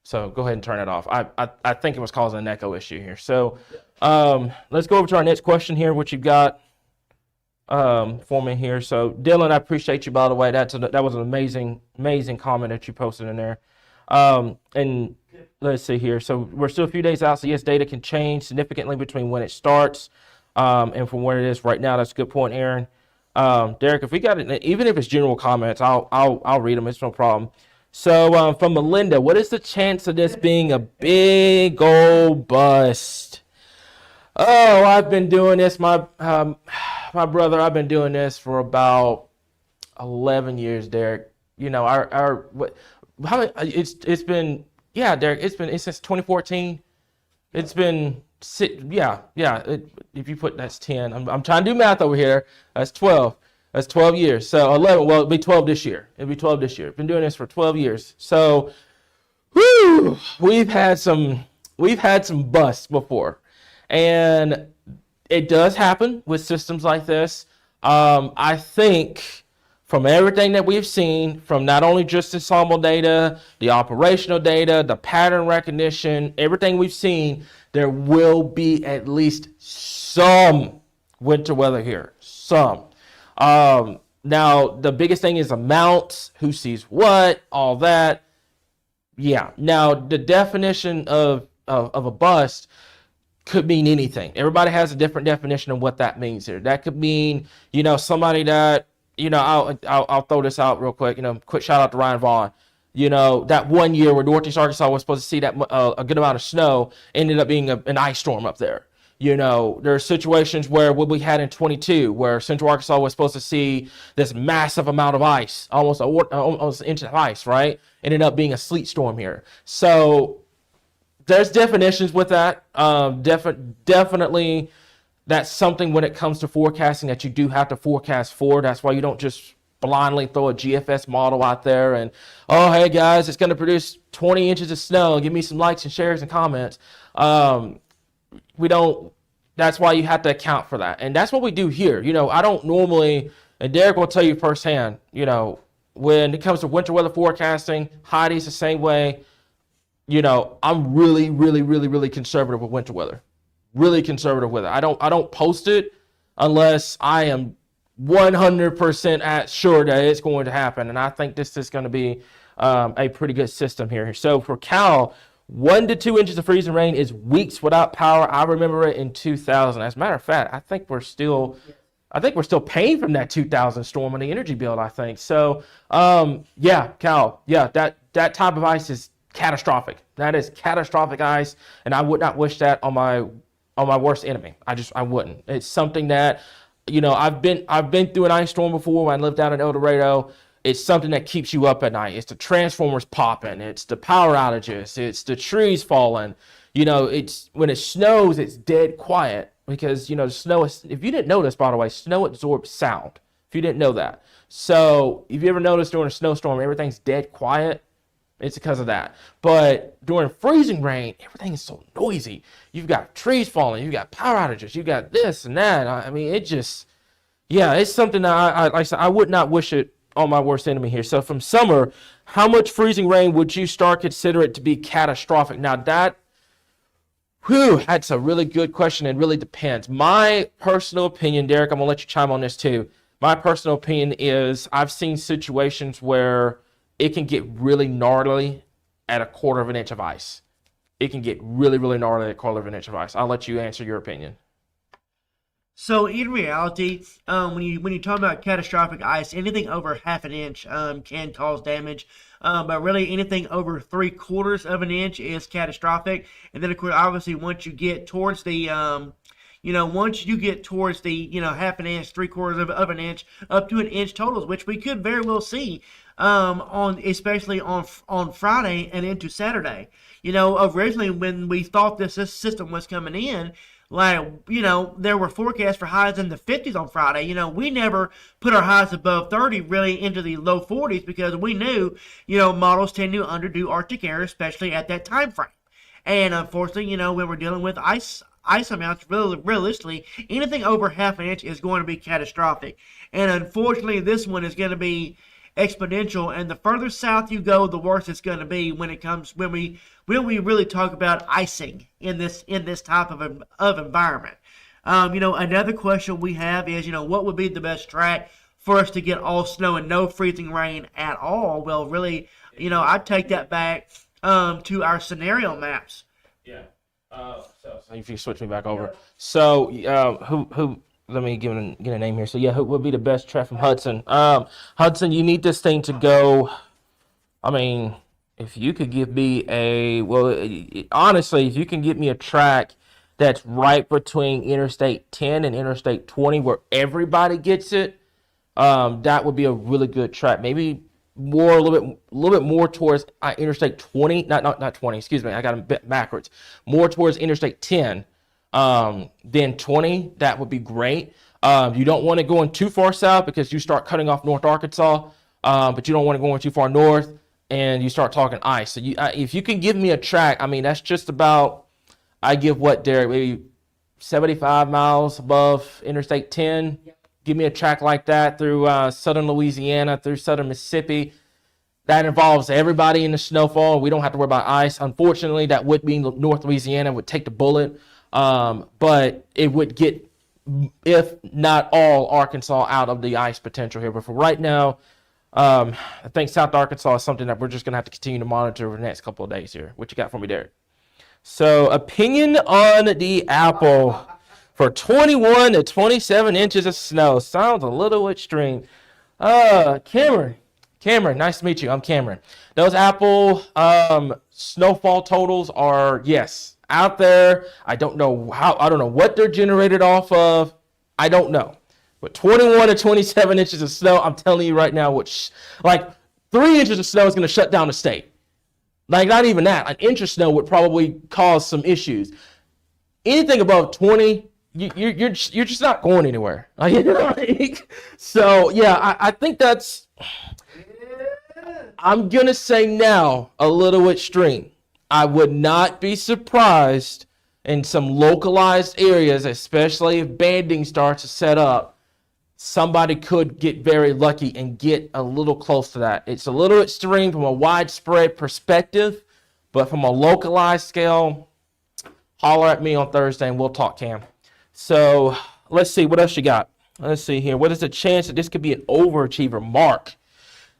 So go ahead and turn it off. I think it was causing an echo issue here. So let's go over to our next question here, what you've got for me here. So Dylan, I appreciate you, by the way. That was an amazing comment that you posted in there. And let's see here. So we're still a few days out. So yes, data can change significantly between when it starts and from where it is right now. That's a good point, Aaron. Derek, if we got it, even if it's general comments, I'll read them. It's no problem. So from Melinda, what is the chance of this being a big old bust? Oh, I've been doing this, my brother. I've been doing this for about 11 years, Derek. You know, it's been, yeah, Derek. It's since 2014. It's been if you put that's 10. I'm trying to do math over here. That's 12. That's 12 years. So 11. Well, it'll be 12 this year. Been doing this for 12 years. So, we've had some busts before, and it does happen with systems like this. I think from everything that we've seen, from not only just ensemble data, the operational data, the pattern recognition, everything we've seen, there will be at least some winter weather here. Some. Now, the biggest thing is amounts, who sees what, all that. Yeah. Now, the definition of a bust could mean anything. Everybody has a different definition of what that means here. That could mean, somebody that, I'll throw this out real quick. Quick shout out to Ryan Vaughn. That one year where Northeast Arkansas was supposed to see that a good amount of snow ended up being an ice storm up there. There are situations where what we had in 22, where Central Arkansas was supposed to see this massive amount of ice, almost an inch of ice, right? Ended up being a sleet storm here. So there's definitions with that. Definitely, that's something when it comes to forecasting that you do have to forecast for. That's why you don't just blindly throw a GFS model out there and, oh, hey guys, it's going to produce 20 inches of snow. Give me some likes and shares and comments. That's why you have to account for that. And that's what we do here. I don't normally, and Derek will tell you firsthand, when it comes to winter weather forecasting, Heidi's the same way. I'm really, really, really, really conservative with winter weather. Really conservative with it. I don't post it unless I am 100% sure that it's going to happen. And I think this is going to be a pretty good system here. So for Cal, 1 to 2 inches of freezing rain is weeks without power. I remember it in 2000. As a matter of fact, I think we're still paying from that 2000 storm on the energy bill, I think. So, Cal, that type of ice is catastrophic. That is catastrophic ice, and I would not wish that on my worst enemy. I wouldn't. It's something that, I've been through an ice storm before when I lived down in El Dorado. It's something that keeps you up at night. It's the transformers popping. It's the power outages. It's the trees falling. It's when it snows, it's dead quiet because, snow is, if you didn't know this, by the way, snow absorbs sound. If you didn't know that. So if you ever noticed during a snowstorm, everything's dead quiet, it's because of that. But during freezing rain, everything is so noisy. You've got trees falling. You've got power outages. You got this and that. I mean, it's something that like I said, I would not wish it on my worst enemy here. So from summer, how much freezing rain would you consider it to be catastrophic? Now that's a really good question and really depends. My personal opinion, Derek, I'm gonna let you chime on this too. My personal opinion is I've seen situations where it can get really gnarly at 1/4 of an inch of ice. It can get really, really gnarly at 1/4 of an inch of ice. I'll let you answer your opinion. So in reality, when you talk about catastrophic ice, anything over 1/2 an inch can cause damage. But really anything over 3/4 of an inch is catastrophic. And then of course, obviously, once you get towards the once you get towards the, half an inch, 3/4 of an inch, up to an inch totals, which we could very well see especially on Friday and into Saturday. Originally when we thought this system was coming in, there were forecasts for highs in the 50s on Friday. We never put our highs above 30 really into the low 40s because we knew, models tend to underdo Arctic air, especially at that time frame. And unfortunately, when we're dealing with ice amounts, realistically, anything over half an inch is going to be catastrophic. And unfortunately, this one is going to be exponential, and the further south you go, the worse it's going to be when we really talk about icing in this type of environment. Another question we have is, what would be the best track for us to get all snow and no freezing rain at all? Well, really, I'd take that back to our scenario maps. Yeah. So if you switch me back over, so who? Let me get a name here. So yeah, who would be the best track from Hudson? Hudson, you need this thing to go. I mean, if you could give me honestly, if you can get me a track that's right between Interstate 10 and Interstate 20, where everybody gets it, that would be a really good track. Maybe a little bit more towards Interstate 20, not 20. Excuse me, I got a bit backwards. More towards Interstate 10. Then 20, that would be great. You don't want to go in too far south because you start cutting off North Arkansas, but you don't want to go in too far north and you start talking ice. So if you can give me a track, I mean, that's just about, I give what, Derek, maybe 75 miles above Interstate 10. Give me a track like that through southern Louisiana, through southern Mississippi. That involves everybody in the snowfall. We don't have to worry about ice. Unfortunately, that would be North Louisiana, would take the bullet. But it would get, if not all, Arkansas out of the ice potential here. But for right now, I think South Arkansas is something that we're just going to have to continue to monitor over the next couple of days here. What you got for me, Derek? So, opinion on the Apple for 21 to 27 inches of snow. Sounds a little extreme. Cameron, nice to meet you. I'm Cameron. Those Apple snowfall totals are, yes, out there. I don't know what they're generated off of. I don't know. But 21 to 27 inches of snow, I'm telling you right now, 3 inches of snow is going to shut down the state. Not even that. An inch of snow would probably cause some issues. Anything above 20, you're just not going anywhere. So yeah, I think that's, I'm going to say now a little extreme. I would not be surprised in some localized areas, especially if banding starts to set up, somebody could get very lucky and get a little close to that. It's a little extreme from a widespread perspective, but from a localized scale, holler at me on Thursday and we'll talk, Cam. So let's see, what else you got? Let's see here. What is the chance that this could be an overachiever? Mark.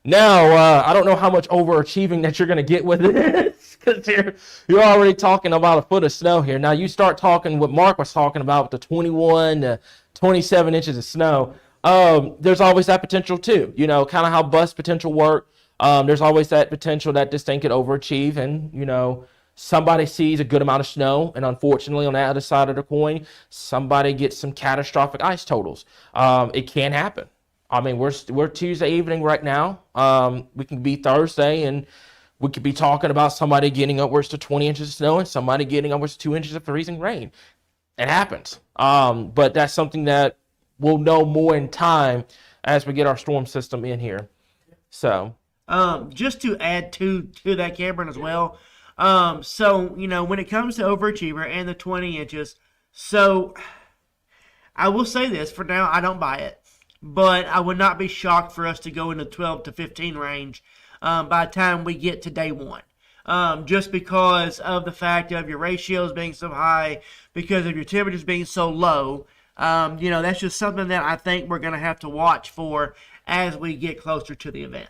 Now, I don't know how much overachieving that you're going to get with this because you're already talking about a foot of snow here. Now, you start talking what Mark was talking about with the 21 to 27 inches of snow. There's always that potential too. Kind of how bus potential work. There's always that potential that this thing could overachieve and, somebody sees a good amount of snow, and unfortunately on the other side of the coin, somebody gets some catastrophic ice totals. It can happen. I mean, we're Tuesday evening right now. We can be Thursday, and we could be talking about somebody getting upwards to 20 inches of snow and somebody getting upwards to 2 inches of freezing rain. It happens. But that's something that we'll know more in time as we get our storm system in here. So, just to add to that, Cameron, as well. When it comes to overachiever and the 20 inches, so I will say this for now, I don't buy it. But I would not be shocked for us to go in the 12 to 15 range by the time we get to day one. Just because of the fact of your ratios being so high, because of your temperatures being so low. That's just something that I think we're going to have to watch for as we get closer to the event.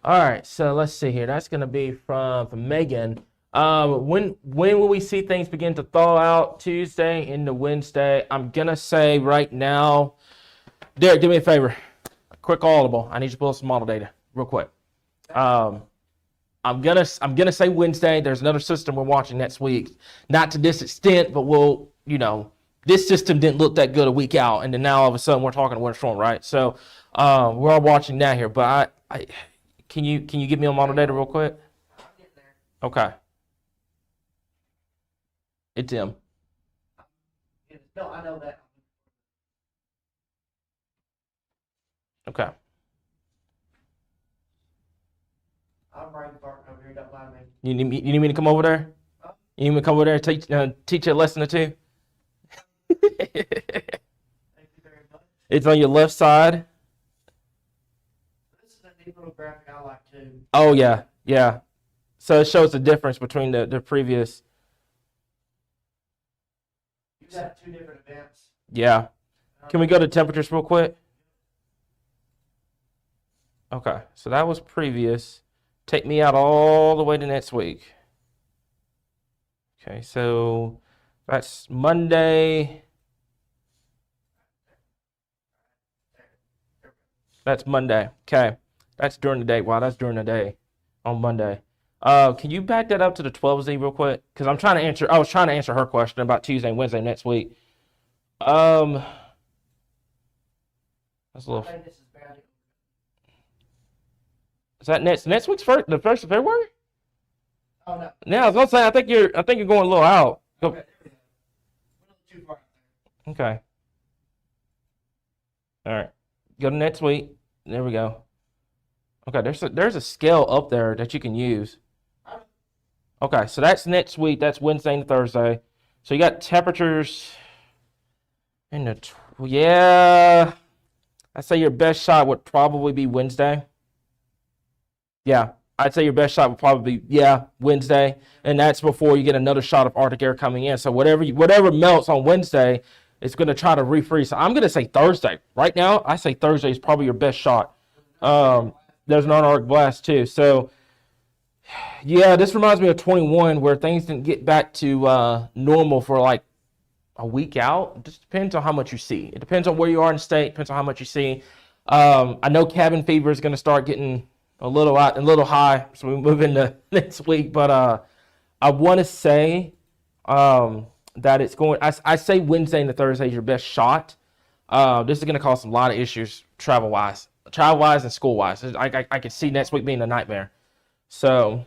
All right, so let's see here. That's going to be from Megan. When will we see things begin to thaw out? Tuesday into Wednesday. I'm going to say right now, Derek, do me a favor. A quick audible. I need you to pull up some model data real quick. I'm gonna say Wednesday. There's another system we're watching next week. Not to this extent, but we'll this system didn't look that good a week out, and then now all of a sudden we're talking winter storm, right? So we're all watching that here. But can you give me a model data real quick? I'm getting there. Okay. It's him. No, I know that. Okay. I'm brain farting over here. Don't mind me. You need me to come over there? Huh? You need me to come over there and teach you a lesson or two? Thank you very much. It's on your left side. This is a neat little graphic I like too. Oh yeah, yeah. So it shows the difference between the previous. You got 2 different events. Yeah. Can we go to temperatures real quick? Okay, so that was previous. Take me out all the way to next week. Okay, so that's Monday. That's Monday. Okay, that's during the day. Wow, that's during the day on Monday. Can you back that up to the 12Z real quick? Because I was trying to answer her question about Tuesday and Wednesday next week. That's a little. I think this is barely. Is that next week's the 1st of February? Oh no. Yeah, I was gonna say I think you're going a little out. Go. Okay, there we go. We're a little too far out there. Okay. All right. Go to next week. There we go. Okay, there's a scale up there that you can use. Okay, so that's next week. That's Wednesday and Thursday. So you got temperatures in the yeah. I'd say your best shot would probably be Wednesday. Yeah, I'd say your best shot would probably be Wednesday, and that's before you get another shot of Arctic air coming in. So whatever melts on Wednesday, it's going to try to refreeze. So I'm going to say Thursday. Right now, I say Thursday is probably your best shot. There's an Antarctic blast too. So yeah, this reminds me of 21 where things didn't get back to normal for like a week out. It just depends on how much you see. It depends on where you are in the state. Depends on how much you see. I know cabin fever is going to start getting a little high, so we move into next week. But I want to say that it's going. I say Wednesday and Thursday is your best shot. This is going to cause a lot of issues travel wise and school wise. I can see next week being a nightmare. So,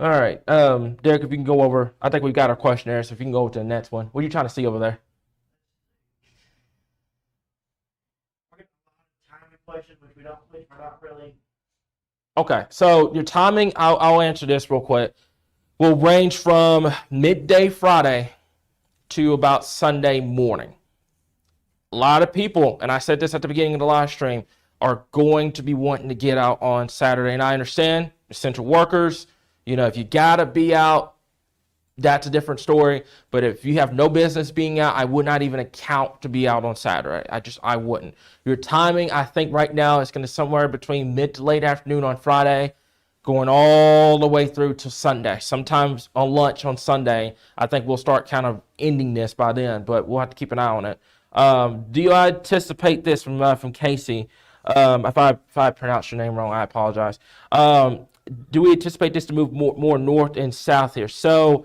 all right, Derek, if you can go over. I think we've got our questionnaire, so if you can go over to the next one. What are you trying to see over there? We're getting a lot of timing questions, which we're not really. Okay, so your timing, I'll answer this real quick. Will range from midday Friday to about Sunday morning. A lot of people, and I said this at the beginning of the live stream, are going to be wanting to get out on Saturday. And I understand essential workers, if you got to be out, that's a different story. But if you have no business being out, I would not even account to be out on Saturday. I wouldn't. Your timing, I think right now is going to somewhere between mid to late afternoon on Friday, going all the way through to Sunday. Sometimes on lunch on Sunday, I think we'll start kind of ending this by then, but we'll have to keep an eye on it. Do you anticipate this from Casey? If I pronounced your name wrong, I apologize. Do we anticipate this to move more north and south here? So,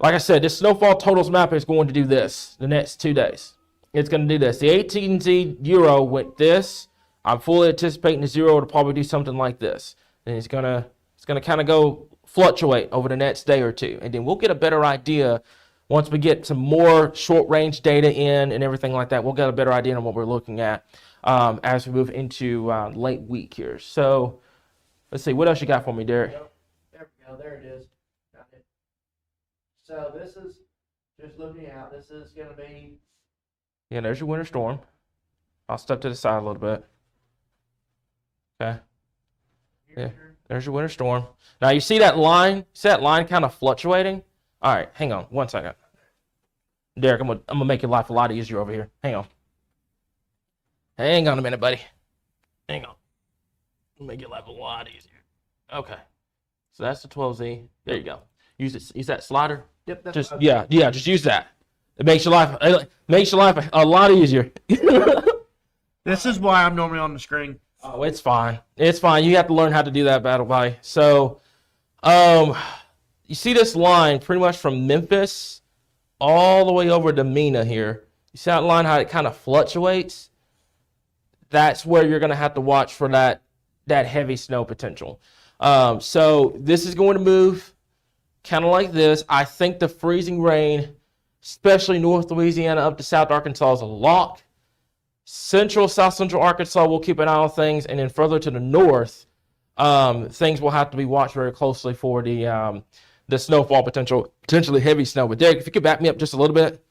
like I said, this snowfall totals map is going to do this the next 2 days. It's going to do this. The 18Z Euro went this. I'm fully anticipating the Zero to probably do something like this. And it's gonna kind of go fluctuate over the next day or two. And then we'll get a better idea once we get some more short-range data in and everything like that. We'll get a better idea on what we're looking at as we move into late week here. So let's see. What else you got for me, Derek? There we go. There it is. Got it. So this is just looking out. This is going to be. Yeah, there's your winter storm. I'll step to the side a little bit. Okay. Yeah, there's your winter storm. Now you see that line? See that line kind of fluctuating? All right, hang on 1 second. Derek, I'm gonna make your life a lot easier over here. Hang on. Hang on a minute, buddy. Hang on. Make your life a lot easier. Okay. So that's the 12Z. There you go. Use that slider. Yep. That's Just okay. yeah. Just use that. It makes your life a lot easier. This is why I'm normally on the screen. Oh, it's fine. It's fine. You have to learn how to do that, Battle Buddy. So, you see this line pretty much from Memphis all the way over to Mena here. You see that line, how it kind of fluctuates? That's where you're going to have to watch for that heavy snow potential. So this is going to move kind of like this. I think the freezing rain, especially North Louisiana up to South Arkansas, is a lock. South Central Arkansas, we'll keep an eye on things. And then further to the north, things will have to be watched very closely for the snowfall potentially heavy snow. But Derek, if you could back me up just a little bit.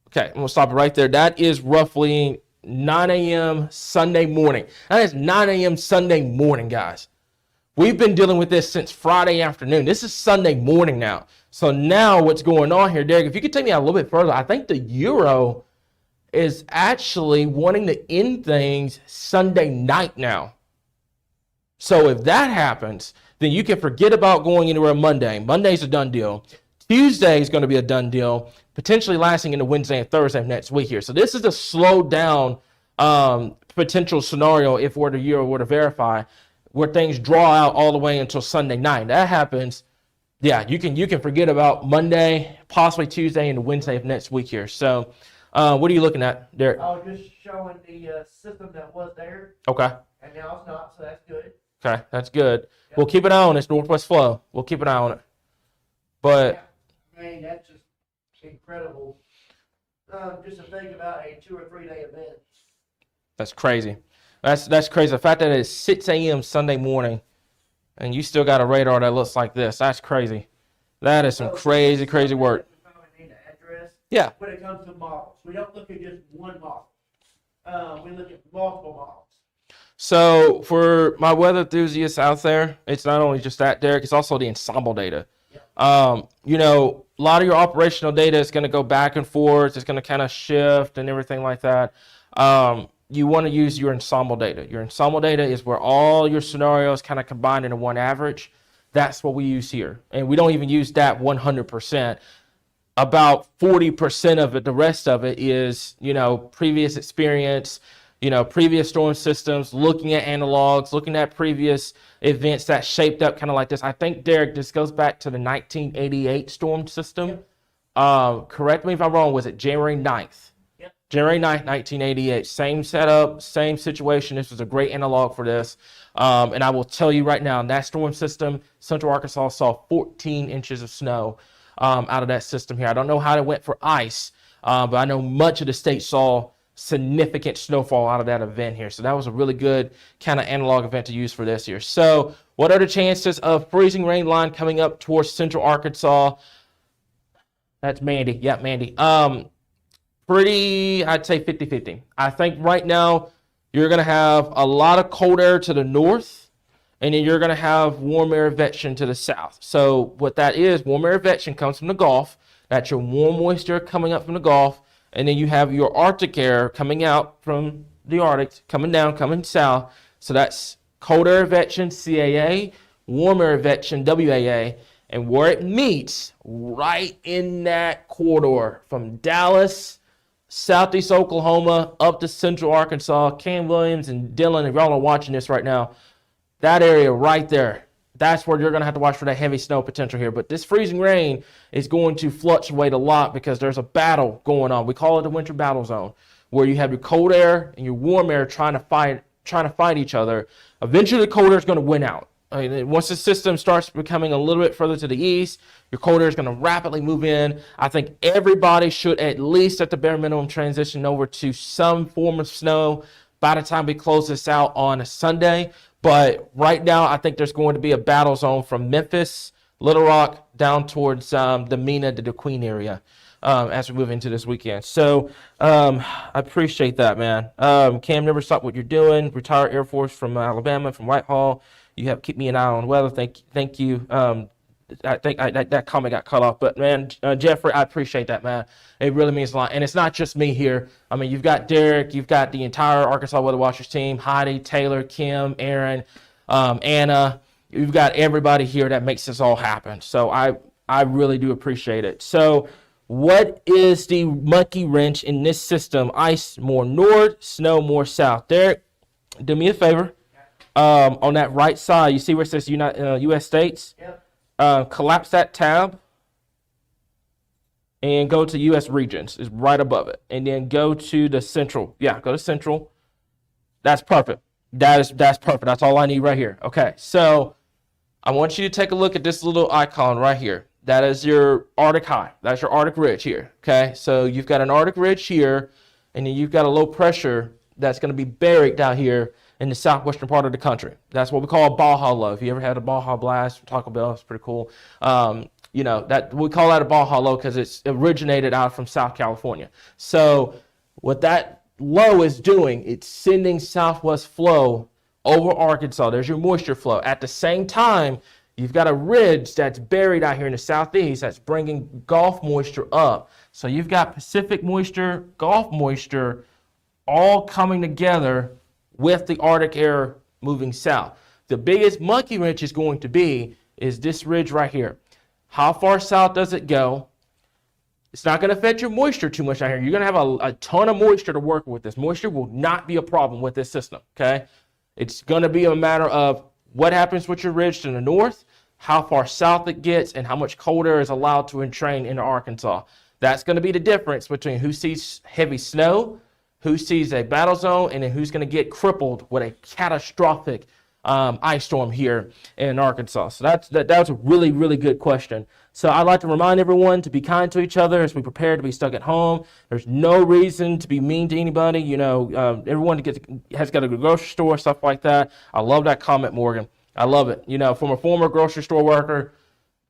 Okay, I'm going to stop it right there. That is roughly 9 a.m. Sunday morning. That is 9 a.m. Sunday morning, guys. We've been dealing with this since Friday afternoon. This is Sunday morning now. So now what's going on here, Derek, if you could take me out a little bit further, I think the Euro is actually wanting to end things Sunday night now. So if that happens, then you can forget about going anywhere Monday. Monday's a done deal. Tuesday is going to be a done deal, potentially lasting into Wednesday and Thursday of next week here. So this is a slowed down potential scenario if the Euro were to verify, where things draw out all the way until Sunday night. That happens, yeah, you can forget about Monday, possibly Tuesday and Wednesday of next week here. So what are you looking at, Derek? I was just showing the system that was there, Okay. and now it's not, so that's good. Okay, that's good. Yep. We'll keep an eye on this northwest flow. We'll keep an eye on it. But I mean, that's just incredible. Just to think about a 2 or 3 day event. That's crazy. That's crazy. The fact that it's 6 a.m. Sunday morning, and you still got a radar that looks like this. That's crazy. That is some crazy work. We need to address Yeah. when it comes to models. We don't look at just one model. We look at multiple models. So for my weather enthusiasts out there, it's not only just that, Derek, it's also the ensemble data. You know, a lot of your operational data is going to go back and forth. It's going to kind of shift and everything like that. You want to use your ensemble data. Your ensemble data is where all your scenarios kind of combine into one average. That's what we use here. And we don't even use that 100%. About 40% of it, the rest of it is, you know, previous experience, you know, previous storm systems, looking at analogs, looking at previous events that shaped up kind of like this. I think, Derek, this goes back to the 1988 storm system. Correct me if I'm wrong. Was it January 9th? Yep. January 9th, 1988. Same setup, same situation. This was a great analog for this. And I will tell you right now, in that storm system, Central Arkansas saw 14 inches of snow out of that system here. I don't know how it went for ice, but I know much of the state saw significant snowfall out of that event here. So that was a really good kind of analog event to use for this year. So what are the chances of freezing rain line coming up towards Central Arkansas? That's Mandy. Yeah, Mandy. Pretty, I'd say 50-50. I think right now you're going to have a lot of cold air to the north, and then you're going to have warm air advection to the south. So what that is, warm air advection comes from the Gulf. That's your warm moisture coming up from the Gulf. And then you have your Arctic air coming out from the Arctic, coming down, coming south. So that's cold air advection, CAA, warm air advection, WAA. And where it meets, right in that corridor from Dallas, southeast Oklahoma, up to Central Arkansas, Cam Williams and Dillon, if y'all are watching this right now, that area right there, that's where you're going to have to watch for that heavy snow potential here. But this freezing rain is going to fluctuate a lot because there's a battle going on. We call it the winter battle zone, where you have your cold air and your warm air trying to fight each other. Eventually, the cold air is going to win out. I mean, once the system starts becoming a little bit further to the east, your cold air is going to rapidly move in. I think everybody should, at least at the bare minimum, transition over to some form of snow by the time we close this out on a Sunday. But right now, I think there's going to be a battle zone from Memphis, Little Rock, down towards the Mena to the Queen area as we move into this weekend. So I appreciate that, man. Cam, never stop what you're doing. Retired Air Force from Alabama, from Whitehall. You have keep me an eye on the weather. Thank you. I think that comment got cut off. But, man, Jeffrey, I appreciate that, man. It really means a lot. And it's not just me here. I mean, you've got Derek. You've got the entire Arkansas Weather Watchers team, Heidi, Taylor, Kim, Aaron, Anna. You've got everybody here that makes this all happen. So I really do appreciate it. So what is the monkey wrench in this system? Ice more north, snow more south. Derek, do me a favor. On that right side, you see where it says U.S. States? Yep. Collapse that tab and go to U.S. regions. It's right above it. And then go to the central. Yeah, go to central. That's perfect. That's perfect. That's all I need right here. Okay, so I want you to take a look at this little icon right here. That is your Arctic high. That's your Arctic ridge here. Okay, so you've got an Arctic ridge here, and then you've got a low pressure that's going to be buried down here in the southwestern part of the country. That's what we call a Baja low. If you ever had a Baja blast from Taco Bell, it's pretty cool. You know, that we call that a Baja low because it's originated out from South California. So what that low is doing, it's sending southwest flow over Arkansas. There's your moisture flow. At the same time, you've got a ridge that's buried out here in the southeast that's bringing Gulf moisture up. So you've got Pacific moisture, Gulf moisture, all coming together with the Arctic air moving south. The biggest monkey wrench is going to be is this ridge right here. How far south does it go? It's not going to affect your moisture too much out here. You're going to have a ton of moisture to work with. This moisture will not be a problem with this system, okay? It's going to be a matter of what happens with your ridge to the north, how far south it gets, and how much cold air is allowed to entrain into Arkansas. That's going to be the difference between who sees heavy snow, who sees a battle zone, and then who's going to get crippled with a catastrophic ice storm here in Arkansas. So that was a really, really good question. So I'd like to remind everyone to be kind to each other as we prepare to be stuck at home. There's no reason to be mean to anybody. You know, everyone has got to go to the grocery store, stuff like that. I love that comment, Morgan. I love it. You know, from a former grocery store worker,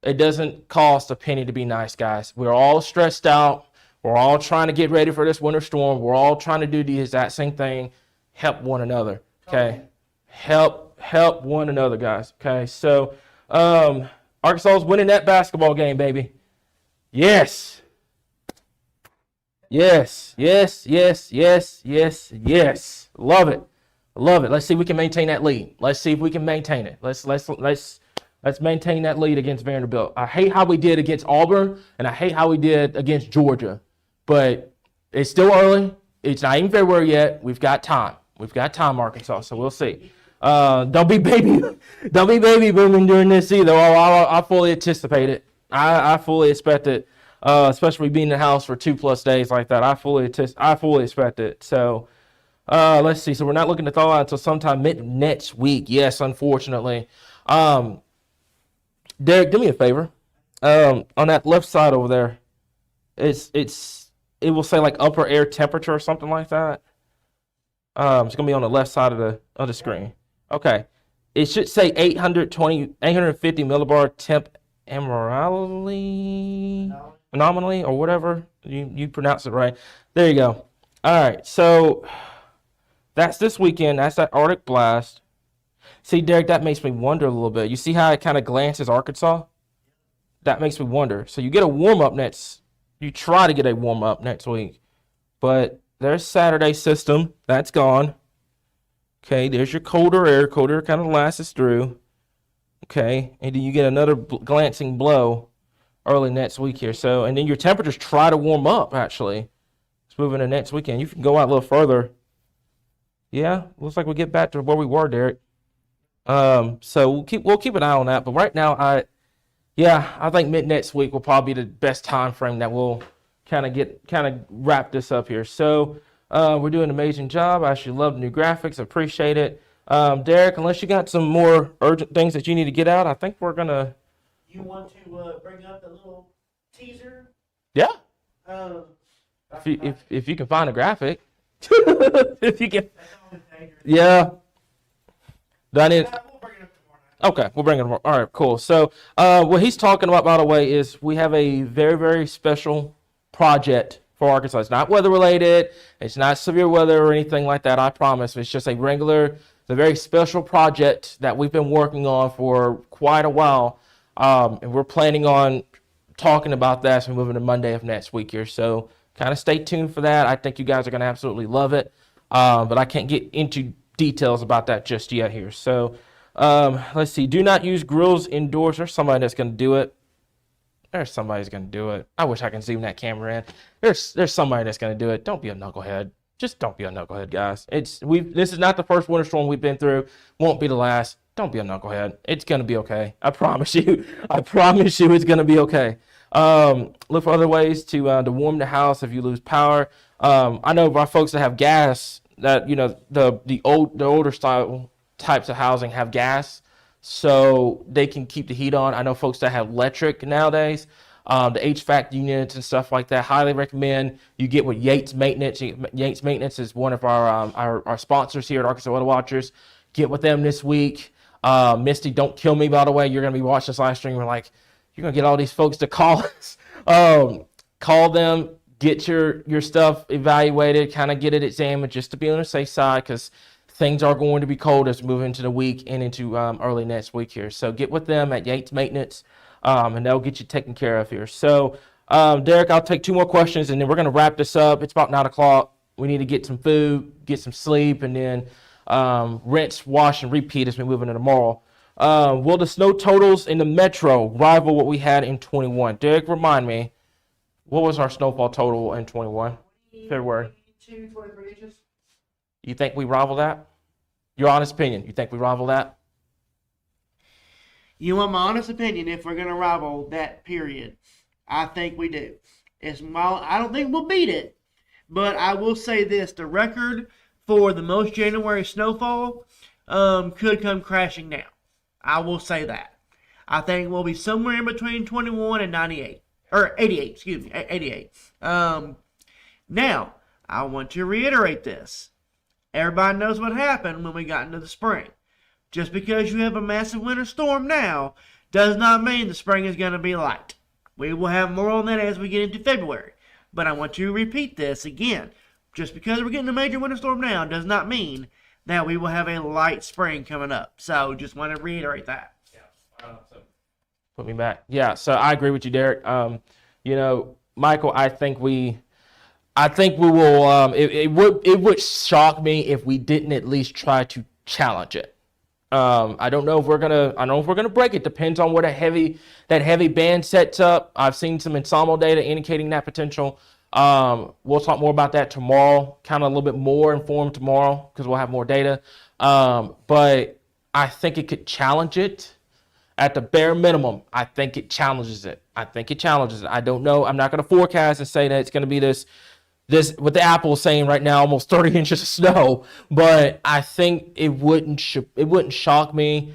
it doesn't cost a penny to be nice, guys. We're all stressed out. We're all trying to get ready for this winter storm. We're all trying to do the exact same thing. Help one another, okay? Help one another, guys, okay? So, Arkansas is winning that basketball game, baby. Yes. Yes, yes, yes, yes, yes, yes. Love it. Love it. Let's see if we can maintain that lead. Let's see if we can maintain it. Let's maintain that lead against Vanderbilt. I hate how we did against Auburn, and I hate how we did against Georgia. But it's still early. It's not even February yet. We've got time. We've got time, Arkansas. So we'll see. Don't be baby booming during this either. I fully anticipate it. I fully expect it. Especially being in the house for 2+ days like that. I fully expect it. So let's see. So we're not looking to thaw out until sometime mid next week. Yes, unfortunately. Derek, do me a favor. On that left side over there, it will say like upper air temperature or something like that. It's gonna be on the left side of the screen. Okay. It should say 850 millibar temp anomaly or whatever you pronounce it right. There you go. All right. So that's this weekend. That's that Arctic blast. See, Derek, that makes me wonder a little bit. You see how it kind of glances Arkansas? That makes me wonder. So you get a warm-up you try to get a warm-up next week. But there's Saturday system. That's gone. Okay, there's your colder air. Colder air kind of lasts through. Okay, and then you get another glancing blow early next week here. So, and then your temperatures try to warm up, actually. Let's move into next weekend. You can go out a little further. Yeah, looks like we get back to where we were, Derek. So we'll keep an eye on that. But right now, I think mid next week will probably be the best time frame that we'll kind of wrap this up here. So we're doing an amazing job. I actually love the new graphics. Appreciate it. Derek, unless you got some more urgent things that you need to get out, I think we're gonna. You want to bring up the little teaser? Yeah. If you can find a graphic. If you can. Yeah. Do I need? Okay, we'll bring it tomorrow. All right, cool. So what he's talking about, by the way, is we have a very, very special project for Arkansas. It's not weather-related. It's not severe weather or anything like that, I promise. It's just a very special project that we've been working on for quite a while. And we're planning on talking about that as we move into Monday of next week here. So kind of stay tuned for that. I think you guys are going to absolutely love it. But I can't get into details about that just yet here. So let's see. Do not use grills indoors. There's somebody that's going to do it. There's somebody's going to do it. I wish I can zoom that camera in. There's somebody that's going to do it. Don't be a knucklehead. Just don't be a knucklehead, guys. This is not the first winter storm we've been through. Won't be the last. Don't be a knucklehead. It's gonna be okay. I promise you. I promise you, it's gonna be okay. Look for other ways to warm the house if you lose power. I know our folks that have gas, that the older style types of housing have gas, so they can keep the heat on. I know folks that have electric nowadays. The HVAC units and stuff like that. Highly recommend you get with Yates Maintenance. Yates Maintenance is one of our sponsors here at Arkansas Weather Watchers. Get with them this week. Misty, don't kill me, by the way. You're going to be watching this live stream. We're like, you're going to get all these folks to call us. Call them, get your stuff evaluated, kind of get it examined just to be on the safe side, because things are going to be cold as we move into the week and into early next week here. So get with them at Yates Maintenance. And they'll get you taken care of here. So, Derek, I'll take 2 more questions, and then we're going to wrap this up. It's about 9 o'clock. We need to get some food, get some sleep, and then rinse, wash, and repeat as we move into tomorrow. Will the snow totals in the metro rival what we had in 21? Derek, remind me, what was our snowfall total in 21? February. 23 inches. You think we rival that? Your honest opinion, you think we rival that? You want my honest opinion if we're going to rival that period? I think we do. I don't think we'll beat it, but I will say this. The record for the most January snowfall could come crashing down. I will say that. I think we'll be somewhere in between 21 and 98. Or 88, excuse me, 88. Now, I want to reiterate this. Everybody knows what happened when we got into the spring. Just because you have a massive winter storm now does not mean the spring is going to be light. We will have more on that as we get into February. But I want to repeat this again. Just because we're getting a major winter storm now does not mean that we will have a light spring coming up. So just want to reiterate that. Put me back. Yeah, so I agree with you, Derek. Michael, I think we will. It would shock me if we didn't at least try to challenge it. I don't know if we're gonna break it. Depends on what that heavy band sets up. I've seen some ensemble data indicating that potential. We'll talk more about that tomorrow, kind of a little bit more informed tomorrow because we'll have more data. But I think it could challenge it. At the bare minimum, I think it challenges it. I don't know. I'm not going to forecast and say that it's going to be this what the Apple is saying right now, almost 30 inches of snow. But I think it wouldn't shock me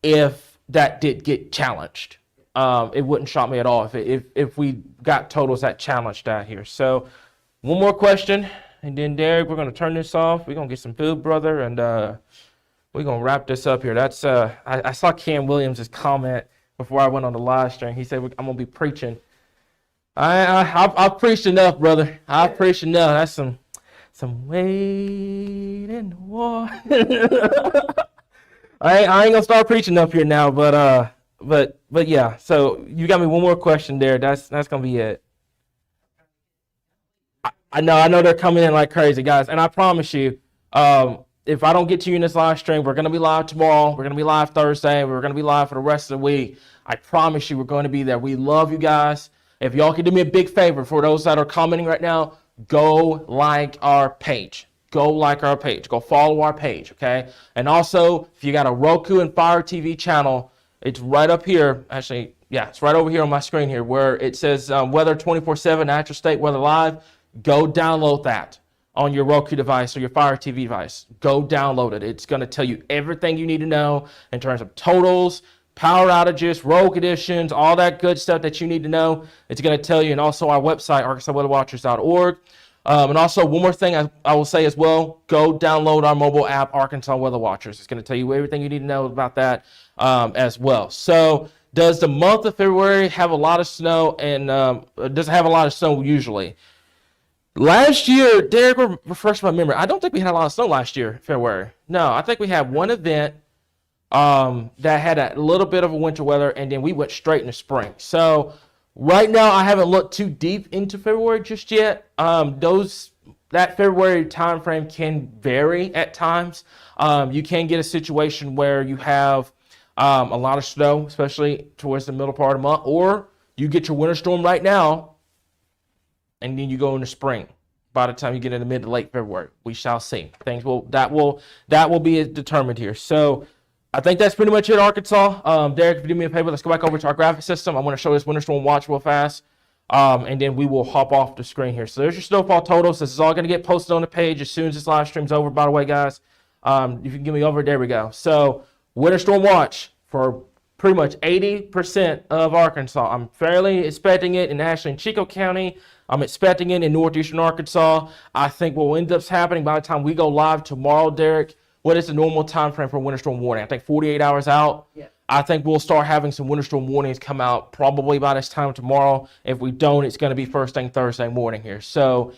if that did get challenged. It wouldn't shock me at all if we got totals that challenged that here. So one more question, and then Derek, we're going to turn this off. We're going to get some food, brother, and we're going to wrap this up here. That's I saw Cam Williams' comment before I went on the live stream. He said, I'm going to be preaching. I've preached enough, brother. I've preached enough. That's some weight in the water. I ain't going to start preaching up here now, but yeah. So you got me one more question there. That's going to be it. I know they're coming in like crazy, guys. And I promise you, if I don't get to you in this live stream, we're going to be live tomorrow. We're going to be live Thursday. We're going to be live for the rest of the week. I promise you we're going to be there. We love you guys. If y'all can do me a big favor, for those that are commenting right now, go like our page. Go like our page. Go follow our page, okay? And also, if you got a Roku and Fire TV channel, it's right up here. Actually, yeah, it's right over here on my screen here where it says Weather 24/7, Natural State Weather Live. Go download that on your Roku device or your Fire TV device. Go download it. It's going to tell you everything you need to know in terms of totals, power outages, road conditions, all that good stuff that you need to know. It's going to tell you, and also our website, arkansasweatherwatchers.org. And also, one more thing I will say as well, go download our mobile app, Arkansas Weather Watchers. It's going to tell you everything you need to know about that as well. So does the month of February have a lot of snow, and does it have a lot of snow usually? Last year, Derek, refresh my memory. I don't think we had a lot of snow last year, February. No, I think we had one event that had a little bit of a winter weather, and then we went straight into spring. So right now, I haven't looked too deep into February just yet. That February time frame can vary at times. You can get a situation where you have a lot of snow, especially towards the middle part of the month, or you get your winter storm right now, and then you go into spring by the time you get into mid to late February. We shall see. That will be determined here. So I think that's pretty much it, Arkansas. Derek, if you do me a favor, let's go back over to our graphic system. I want to show this winter storm watch real fast. And then we will hop off the screen here. So there's your snowfall totals. This is all going to get posted on the page as soon as this live stream's over, by the way, guys. If you can give me over, there we go. So winter storm watch for pretty much 80% of Arkansas. I'm fairly expecting it in Ashley and Chico County. I'm expecting it in northeastern Arkansas. I think what will end up happening by the time we go live tomorrow, Derek, what is the normal time frame for winter storm warning? I think 48 hours out. Yeah. I think we'll start having some winter storm warnings come out probably by this time tomorrow. If we don't, it's going to be first thing Thursday morning here. So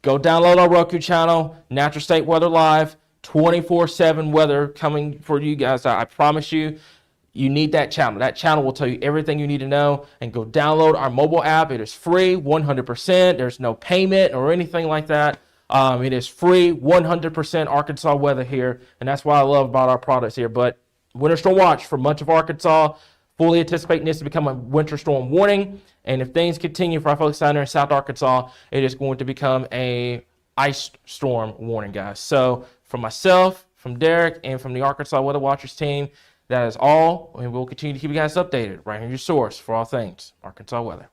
go download our Roku channel, Natural State Weather Live, 24/7 weather coming for you guys. I promise you, you need that channel. That channel will tell you everything you need to know. And go download our mobile app. It is free, 100%. There's no payment or anything like that. It is free, 100% Arkansas weather here. And that's what I love about our products here. But winter storm watch for much of Arkansas. Fully anticipating this to become a winter storm warning. And if things continue for our folks down there in South Arkansas, it is going to become a ice storm warning, guys. So from myself, from Derek, and from the Arkansas Weather Watchers team, that is all. And we'll continue to keep you guys updated right here, your source for all things Arkansas weather.